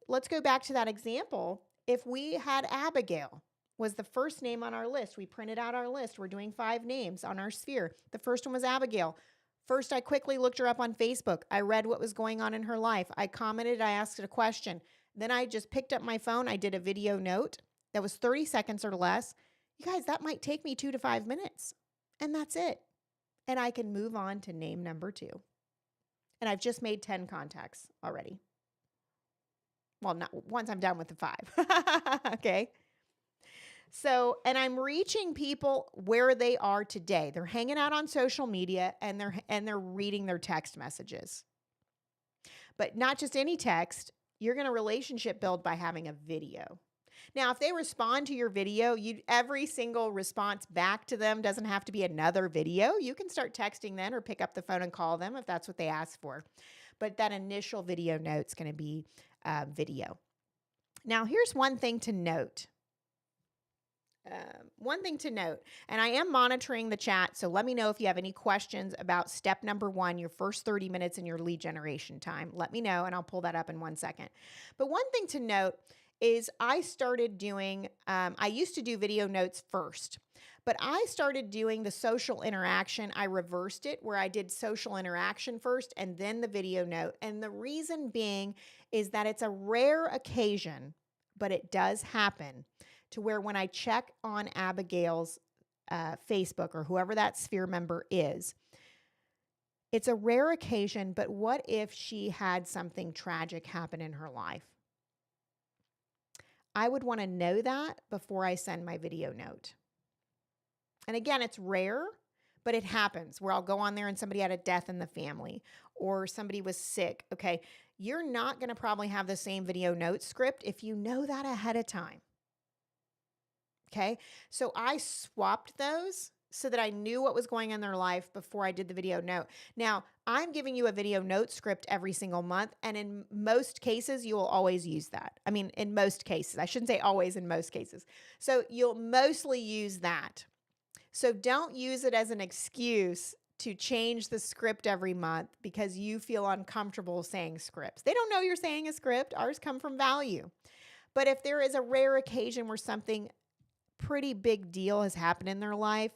A: let's go back to that example. If we had Abigail was the first name on our list. We printed out our list. We're doing 5 names on our sphere. The first one was Abigail. First, I quickly looked her up on Facebook. I read what was going on in her life. I commented. I asked a question. Then I just picked up my phone. I did a video note that was 30 seconds or less. You guys, that might take me 2 to 5 minutes. And that's it. And I can move on to name number 2. And I've just made 10 contacts already. Well, not once I'm done with the 5. Okay. So, and I'm reaching people where they are today. They're hanging out on social media and they're reading their text messages. But not just any text, you're going to relationship build by having a video. Now, if they respond to your video, every single response back to them doesn't have to be another video. You can start texting then or pick up the phone and call them if that's what they ask for. But that initial video note's going to be video. Now, here's one thing to note. And I am monitoring the chat, so let me know if you have any questions about step number 1, your first 30 minutes in your lead generation time. Let me know, and I'll pull that up in 1 second. But one thing to note is I started doing, I used to do video notes first, but I started doing the social interaction. I reversed it where I did social interaction first and then the video note. And the reason being is that it's a rare occasion, but it does happen to where when I check on Abigail's Facebook or whoever that sphere member is, it's a rare occasion, but what if she had something tragic happen in her life? I would want to know that before I send my video note. And again, it's rare, but it happens where I'll go on there and somebody had a death in the family or somebody was sick. Okay, you're not going to probably have the same video note script if you know that ahead of time. Okay, so I swapped those so that I knew what was going on in their life before I did the video note. Now, I'm giving you a video note script every single month, and in most cases, you will always use that. I mean, in most cases. I shouldn't say always, in most cases. So you'll mostly use that. So don't use it as an excuse to change the script every month because you feel uncomfortable saying scripts. They don't know you're saying a script. Ours come from value. But if there is a rare occasion where something pretty big deal has happened in their life,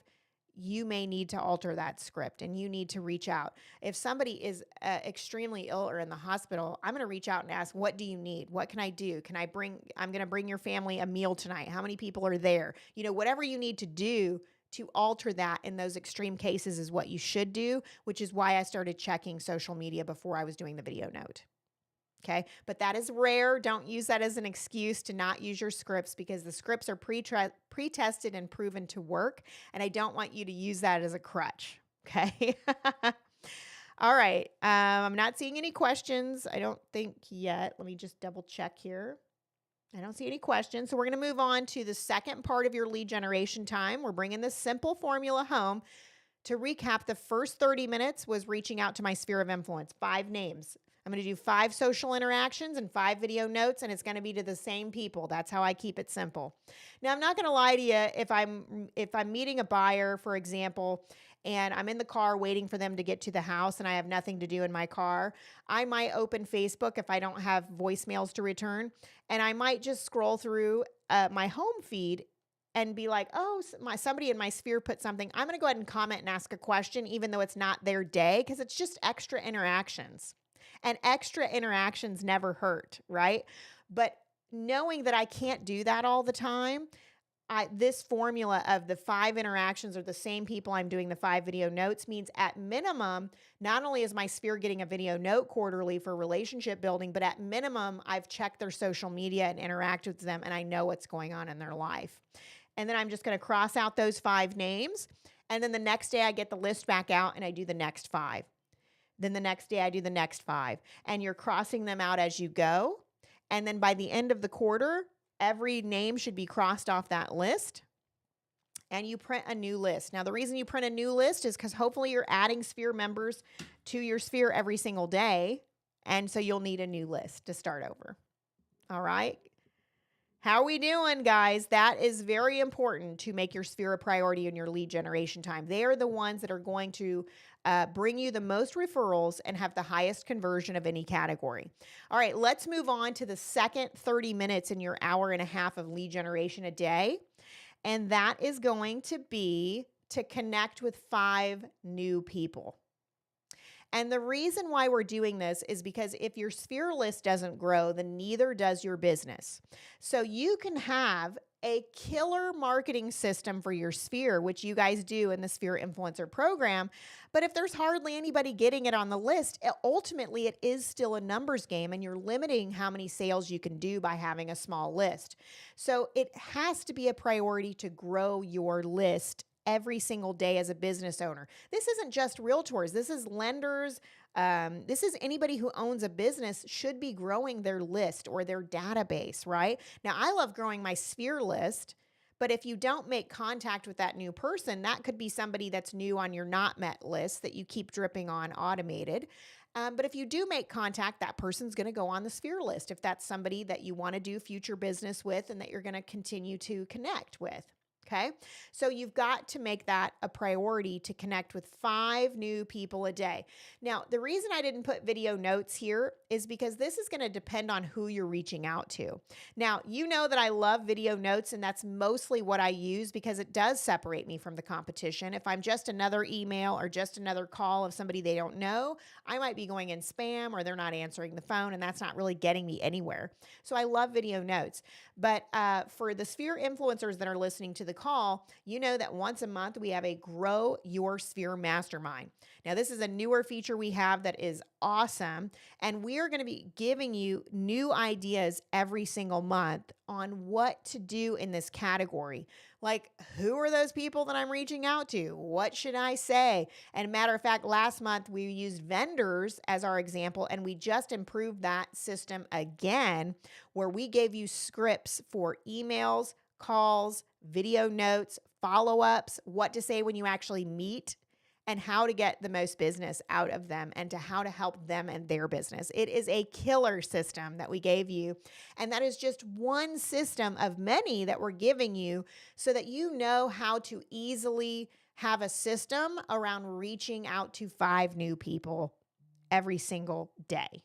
A: you may need to alter that script and you need to reach out. If somebody is extremely ill or in the hospital, I'm going to reach out and ask, what do you need? What can I do? I'm going to bring your family a meal tonight. How many people are there? You know, whatever you need to do to alter that in those extreme cases is what you should do, which is why I started checking social media before I was doing the video note. Okay. But that is rare. Don't use that as an excuse to not use your scripts because the scripts are pre-tested and proven to work. And I don't want you to use that as a crutch. Okay. All right. I'm not seeing any questions. I don't think yet. Let me just double check here. I don't see any questions. So we're going to move on to the second part of your lead generation time. We're bringing this simple formula home. To recap, the first 30 minutes was reaching out to my sphere of influence, 5 names. I'm going to do 5 social interactions and 5 video notes, and it's going to be to the same people. That's how I keep it simple. Now, I'm not going to lie to you. If I'm meeting a buyer, for example, and I'm in the car waiting for them to get to the house and I have nothing to do in my car, I might open Facebook if I don't have voicemails to return, and I might just scroll through my home feed and be like, oh, somebody in my sphere put something. I'm going to go ahead and comment and ask a question, even though it's not their day, because it's just extra interactions. And extra interactions never hurt, right? But knowing that I can't do that all the time, this formula of the 5 interactions are the same people I'm doing the 5 video notes means at minimum, not only is my sphere getting a video note quarterly for relationship building, but at minimum, I've checked their social media and interacted with them and I know what's going on in their life. And then I'm just going to cross out those 5 names. And then the next day I get the list back out and I do the next 5. Then the next day I do the next 5. And you're crossing them out as you go. And then by the end of the quarter, every name should be crossed off that list. And you print a new list. Now, the reason you print a new list is because hopefully you're adding sphere members to your sphere every single day. And so you'll need a new list to start over. All right. How are we doing, guys? That is very important to make your sphere a priority in your lead generation time. They are the ones that are going to bring you the most referrals and have the highest conversion of any category. All right, let's move on to the second 30 minutes in your hour and a half of lead generation a day. And that is going to be to connect with 5 new people. And the reason why we're doing this is because if your sphere list doesn't grow, then neither does your business. So you can have a killer marketing system for your sphere, which you guys do in the Sphere Influencer program. But if there's hardly anybody getting it on the list, ultimately it is still a numbers game and you're limiting how many sales you can do by having a small list. So it has to be a priority to grow your list every single day as a business owner. This isn't just realtors. This is lenders. This is anybody who owns a business should be growing their list or their database, right? Now, I love growing my sphere list, but if you don't make contact with that new person, that could be somebody that's new on your not met list that you keep dripping on automated. But if you do make contact, that person's going to go on the sphere list if that's somebody that you want to do future business with and that you're going to continue to connect with. Okay, so you've got to make that a priority to connect with 5 new people a day. Now, the reason I didn't put video notes here is because this is going to depend on who you're reaching out to. Now, you know that I love video notes, and that's mostly what I use because it does separate me from the competition. If I'm just another email or just another call of somebody they don't know, I might be going in spam or they're not answering the phone, and that's not really getting me anywhere. So I love video notes. But for the sphere influencers that are listening to the call, you know that once a month we have a Grow Your Sphere Mastermind. Now, this is a newer feature we have that is awesome, and we are going to be giving you new ideas every single month on what to do in this category. Like, who are those people that I'm reaching out to? What should I say? And matter of fact, last month we used vendors as our example, and we just improved that system again, where we gave you scripts for emails, calls, video notes, follow-ups, what to say when you actually meet, and how to get the most business out of them and to how to help them and their business. It is a killer system that we gave you. And that is just one system of many that we're giving you so that you know how to easily have a system around reaching out to 5 new people every single day.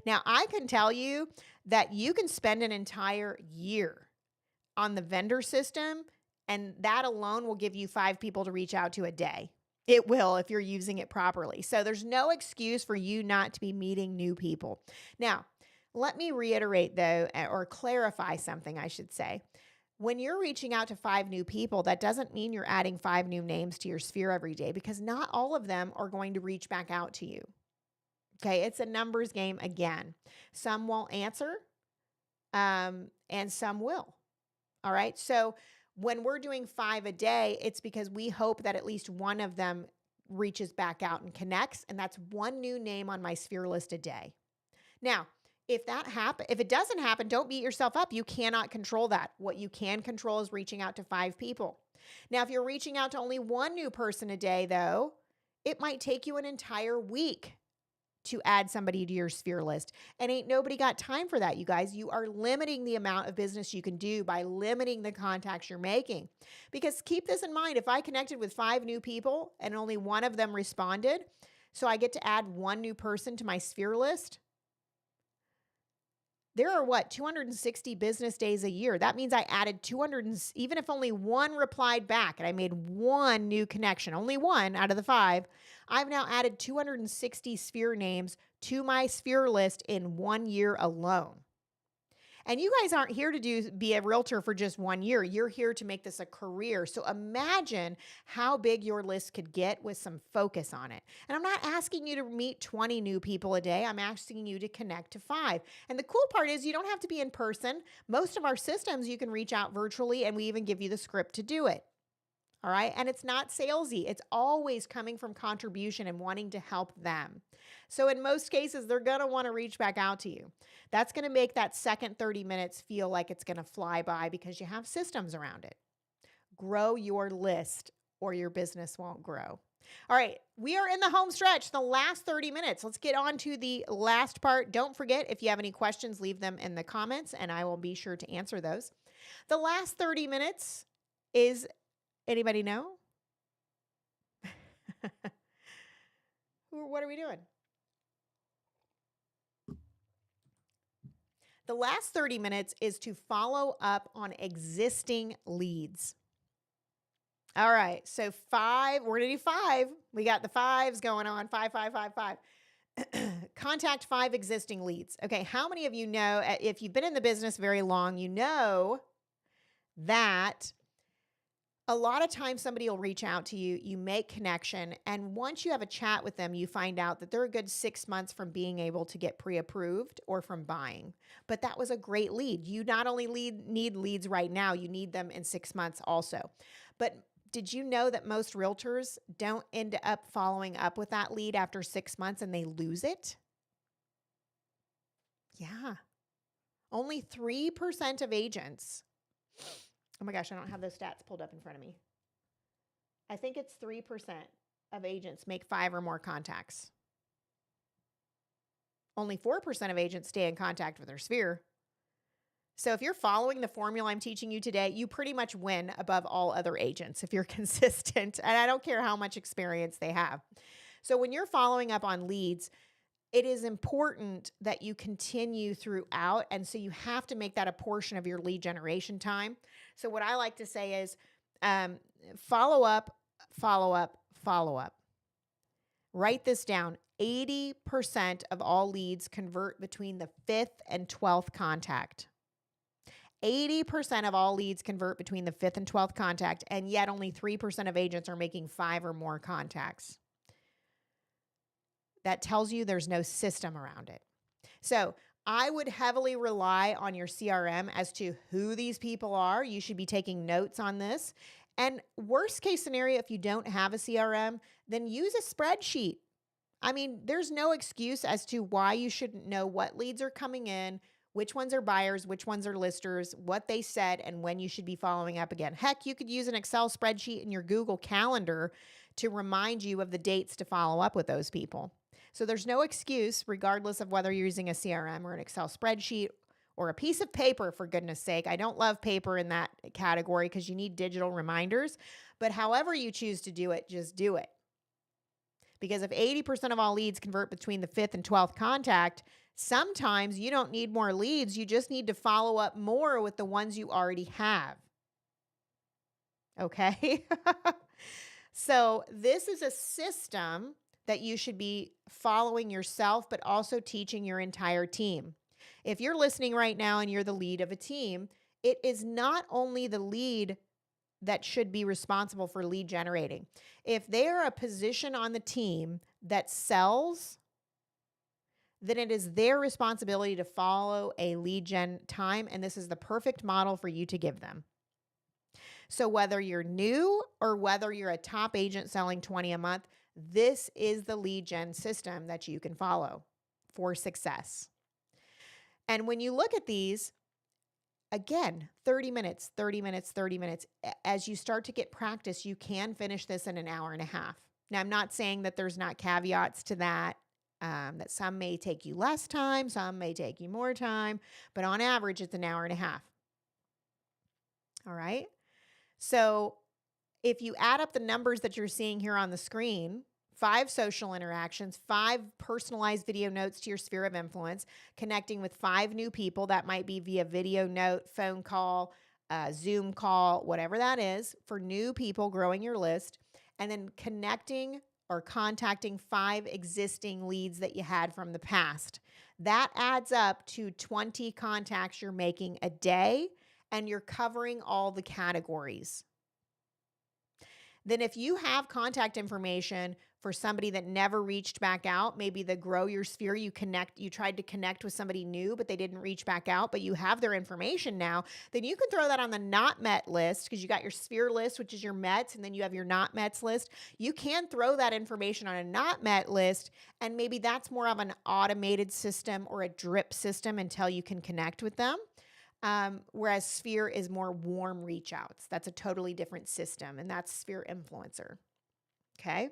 A: Now, I can tell you that you can spend an entire year on the vendor system, and that alone will give you 5 people to reach out to a day. It will if you're using it properly. So there's no excuse for you not to be meeting new people. Now, let me reiterate though, or clarify something I should say. When you're reaching out to 5 new people, that doesn't mean you're adding 5 new names to your sphere every day, because not all of them are going to reach back out to you. Okay, it's a numbers game again. Some won't answer, and some will. All right, so when we're doing 5 a day, it's because we hope that at least one of them reaches back out and connects, and that's 1 new name on my sphere list a day. Now, if it doesn't happen, don't beat yourself up. You cannot control that. What you can control is reaching out to 5 people. Now, if you're reaching out to only 1 new person a day, though, it might take you an entire week to add somebody to your sphere list. And ain't nobody got time for that, you guys. You are limiting the amount of business you can do by limiting the contacts you're making. Because keep this in mind, if I connected with 5 new people and only 1 of them responded, so I get to add 1 new person to my sphere list, there are 260 business days a year. That means I added 200, even if only 1 replied back and I made 1 new connection, only 1 out of the 5, I've now added 260 sphere names to my sphere list in 1 year alone. And you guys aren't here to be a realtor for just 1 year. You're here to make this a career. So imagine how big your list could get with some focus on it. And I'm not asking you to meet 20 new people a day. I'm asking you to connect to 5. And the cool part is you don't have to be in person. Most of our systems, you can reach out virtually, and we even give you the script to do it. All right. And it's not salesy. It's always coming from contribution and wanting to help them. So in most cases, they're going to want to reach back out to you. That's going to make that second 30 minutes feel like it's going to fly by because you have systems around it. Grow your list or your business won't grow. All right. We are in the home stretch, the last 30 minutes. Let's get on to the last part. Don't forget, if you have any questions, leave them in the comments and I will be sure to answer those. The last 30 minutes is, anybody know? What are we doing? The last 30 minutes is to follow up on existing leads. All right, so 5, we're going to do 5. We got the 5s going on, 5, 5, 5, 5. Contact 5 existing leads. Okay, how many of you know, if you've been in the business very long, you know that a lot of times somebody will reach out to you, you make connection, and once you have a chat with them, you find out that they're a good 6 months from being able to get pre-approved or from buying. But that was a great lead. You not only need leads right now, you need them in 6 months also. But did you know that most realtors don't end up following up with that lead after 6 months and they lose it? Yeah. Only 3% of agents. Oh my gosh, I don't have those stats pulled up in front of me. I think it's 3% of agents make 5 or more contacts. Only 4% of agents stay in contact with their sphere. So if you're following the formula I'm teaching you today, you pretty much win above all other agents if you're consistent. And I don't care how much experience they have. So when you're following up on leads, it is important that you continue throughout. And so you have to make that a portion of your lead generation time. So what I like to say is follow up, follow up, follow up. Write this down. 80% of all leads convert between the 5th and 12th contact. 80% of all leads convert between the 5th and 12th contact, and yet only 3% of agents are making 5 or more contacts. That tells you there's no system around it. So I would heavily rely on your CRM as to who these people are. You should be taking notes on this. And worst case scenario, if you don't have a CRM, then use a spreadsheet. I mean, there's no excuse as to why you shouldn't know what leads are coming in, which ones are buyers, which ones are listers, what they said, and when you should be following up again. Heck, you could use an Excel spreadsheet in your Google Calendar to remind you of the dates to follow up with those people. So there's no excuse, regardless of whether you're using a CRM or an Excel spreadsheet or a piece of paper, for goodness sake. I don't love paper in that category because you need digital reminders. But however you choose to do it, just do it. Because if 80% of all leads convert between the 5th and 12th contact, sometimes you don't need more leads. You just need to follow up more with the ones you already have. Okay? So this is a system that you should be following yourself, but also teaching your entire team. If you're listening right now and you're the lead of a team, it is not only the lead that should be responsible for lead generating. If they are a position on the team that sells, then it is their responsibility to follow a lead gen time, and this is the perfect model for you to give them. So whether you're new or whether you're a top agent selling 20 a month, this is the lead gen system that you can follow for success. And when you look at these, again, 30 minutes, 30 minutes, 30 minutes. As you start to get practice, you can finish this in an hour and a half. Now, I'm not saying that there's not caveats to that, that some may take you less time, some may take you more time, but on average, it's an hour and a half. All right. So if you add up the numbers that you're seeing here on the screen, 5 social interactions, 5 personalized video notes to your sphere of influence, connecting with 5 new people. That might be via video note, phone call, Zoom call, whatever that is, for new people growing your list, and then connecting or contacting 5 existing leads that you had from the past. That adds up to 20 contacts you're making a day, and you're covering all the categories. Then if you have contact information for somebody that never reached back out, maybe the grow your sphere, you tried to connect with somebody new, but they didn't reach back out, but you have their information now, then you can throw that on the not met list, because you got your sphere list, which is your mets, and then you have your not mets list. You can throw that information on a not met list, and maybe that's more of an automated system or a drip system until you can connect with them. Whereas Sphere is more warm reach outs. That's a totally different system, and that's Sphere Influencer. Okay.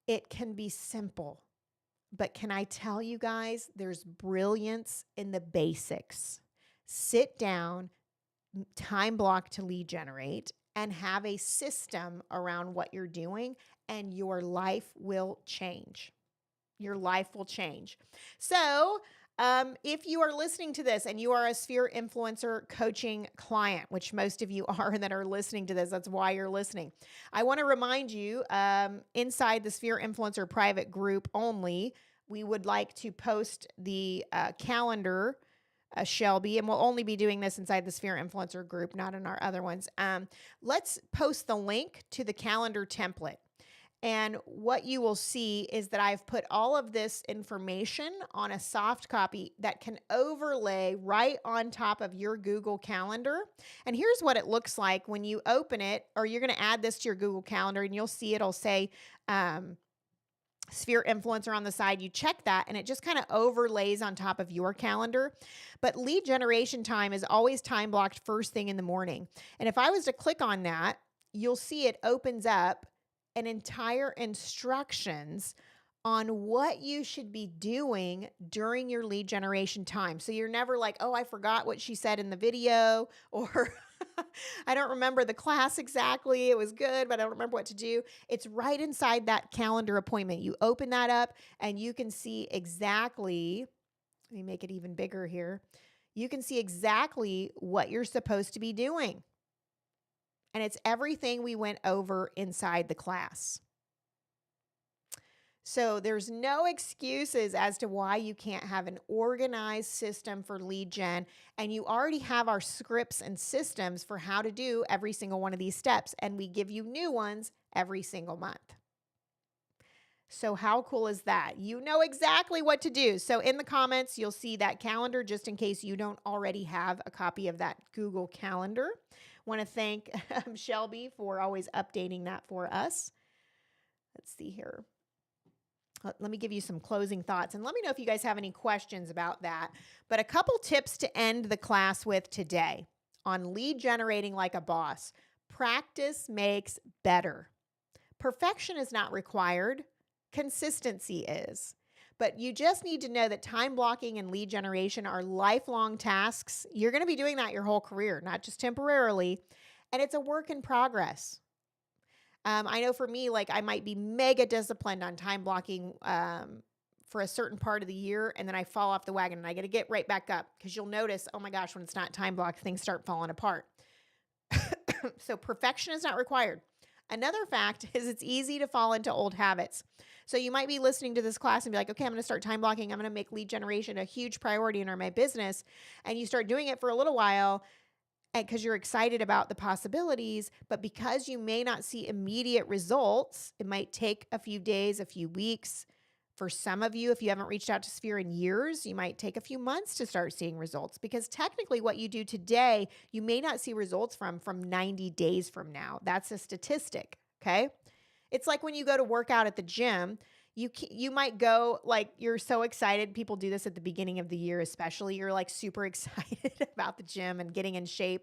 A: It can be simple, but can I tell you guys, there's brilliance in the basics. Sit down, time block to lead generate, and have a system around what you're doing, and your life will change. Your life will change. So, if you are listening to this and you are a Sphere Influencer coaching client, which most of you are that are listening to this, that's why you're listening. I want to remind you, inside the Sphere Influencer private group only, we would like to post the calendar, Shelby, and we'll only be doing this inside the Sphere Influencer group, not in our other ones. Let's post the link to the calendar template. And what you will see is that I've put all of this information on a soft copy that can overlay right on top of your Google Calendar. And here's what it looks like when you open it, or you're going to add this to your Google Calendar, and you'll see it'll say Sphere Influencer on the side. You check that, and it just kind of overlays on top of your calendar. But lead generation time is always time blocked first thing in the morning. And if I was to click on that, you'll see it opens up an entire instructions on what you should be doing during your lead generation time. So you're never like, oh, I forgot what she said in the video, or I don't remember the class exactly. It was good, but I don't remember what to do. It's right inside that calendar appointment. You open that up and you can see exactly, let me make it even bigger here. You can see exactly what you're supposed to be doing. And it's everything we went over inside the class. So there's no excuses as to why you can't have an organized system for lead gen. And you already have our scripts and systems for how to do every single one of these steps. And we give you new ones every single month. So how cool is that? You know exactly what to do. So in the comments, you'll see that calendar, just in case you don't already have a copy of that Google Calendar. Want to thank Shelby for always updating that for us. Let's see here. Let me give you some closing thoughts and let me know if you guys have any questions about that. But a couple tips to end the class with today on lead generating like a boss. Practice makes better. Perfection is not required. Consistency is. But you just need to know that time blocking and lead generation are lifelong tasks. You're going to be doing that your whole career, not just temporarily. And it's a work in progress. I know for me, like I might be mega disciplined on time blocking for a certain part of the year, and then I fall off the wagon and I got to get right back up because you'll notice, oh my gosh, when it's not time blocked, things start falling apart. So perfection is not required. Another fact is it's easy to fall into old habits. So you might be listening to this class and be like, okay, I'm going to start time blocking. I'm going to make lead generation a huge priority in my business. And you start doing it for a little while because you're excited about the possibilities, but because you may not see immediate results, it might take a few days, a few weeks. For some of you, if you haven't reached out to Sphere in years, you might take a few months to start seeing results because technically what you do today, you may not see results from 90 days from now. That's a statistic, okay? It's like when you go to work out at the gym, you might go like you're so excited. People do this at the beginning of the year, especially. You're like super excited about the gym and getting in shape.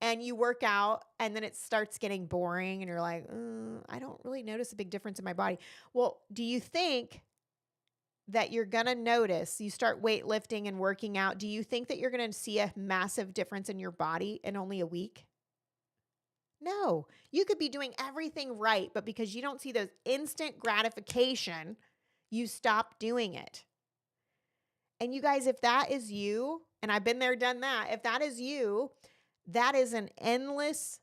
A: And you work out and then it starts getting boring and you're like, I don't really notice a big difference in my body. Well, do you think that you're going to notice, you start weightlifting and working out, do you think that you're going to see a massive difference in your body in only a week? No, you could be doing everything right, but because you don't see those instant gratification, you stop doing it. And you guys, if that is you, and I've been there, done that, if that is you, that is an endless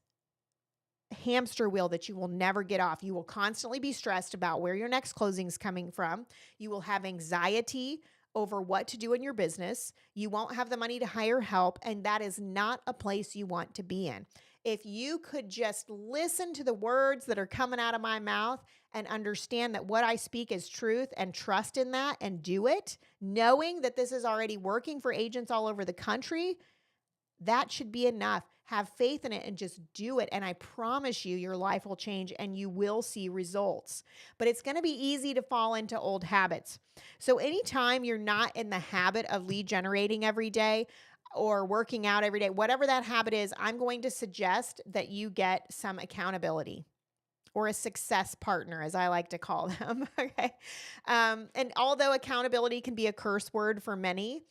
A: hamster wheel that you will never get off. You will constantly be stressed about where your next closing is coming from. You will have anxiety over what to do in your business. You won't have the money to hire help, and that is not a place you want to be in. If you could just listen to the words that are coming out of my mouth and understand that what I speak is truth and trust in that and do it, knowing that this is already working for agents all over the country, that should be enough. Have faith in it and just do it. And I promise you, your life will change and you will see results. But it's going to be easy to fall into old habits. So anytime you're not in the habit of lead generating every day or working out every day, whatever that habit is, I'm going to suggest that you get some accountability or a success partner, as I like to call them. Okay. And although accountability can be a curse word for many,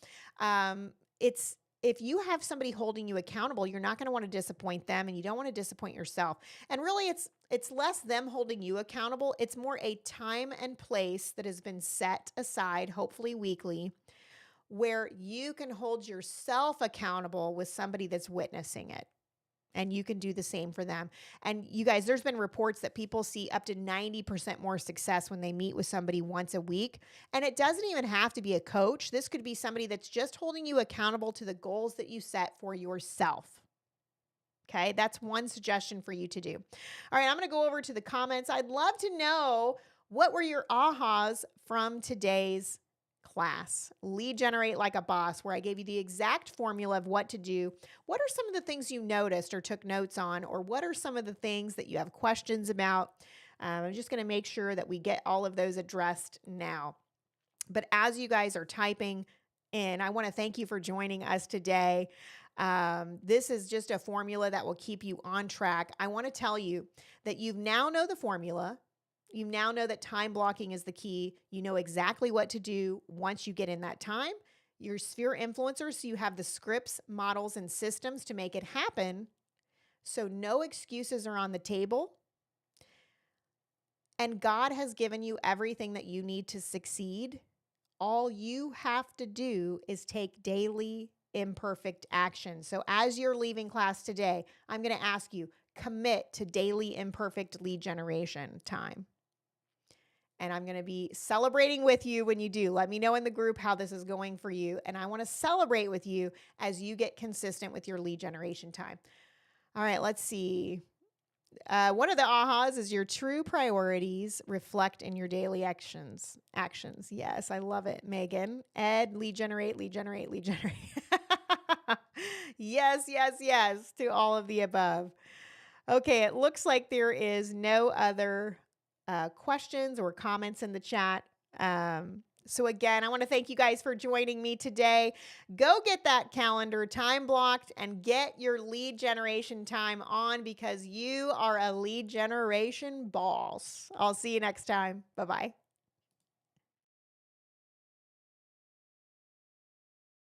A: if you have somebody holding you accountable, you're not going to want to disappoint them and you don't want to disappoint yourself. And really it's less them holding you accountable. It's more a time and place that has been set aside, hopefully weekly, where you can hold yourself accountable with somebody that's witnessing it. And you can do the same for them. And you guys, there's been reports that people see up to 90% more success when they meet with somebody once a week. And it doesn't even have to be a coach. This could be somebody that's just holding you accountable to the goals that you set for yourself. Okay, that's one suggestion for you to do. All right, I'm going to go over to the comments. I'd love to know, what were your ahas from today's class, Lead Generate Like a Boss, where I gave you the exact formula of what to do. What are some of the things you noticed or took notes on, or what are some of the things that you have questions about? I'm just going to make sure that we get all of those addressed now. But as you guys are typing in, I want to thank you for joining us today. This is just a formula that will keep you on track. I want to tell you that you now know the formula. You now know that time blocking is the key. You know exactly what to do once you get in that time. You're Sphere influencers, so you have the scripts, models, and systems to make it happen. So no excuses are on the table. And God has given you everything that you need to succeed. All you have to do is take daily imperfect action. So as you're leaving class today, I'm going to ask you, commit to daily imperfect lead generation time. And I'm going to be celebrating with you when you do. Let me know in the group how this is going for you. And I want to celebrate with you as you get consistent with your lead generation time. All right, let's see. One of the ahas is your true priorities reflect in your daily actions. Yes, I love it. Megan, Ed, lead generate, lead generate, lead generate. Yes, yes, yes to all of the above. Okay, it looks like there is no other questions or comments in the chat. So again, I want to thank you guys for joining me today. Go get that calendar time blocked and get your lead generation time on because you are a lead generation boss. I'll see you next time. Bye bye.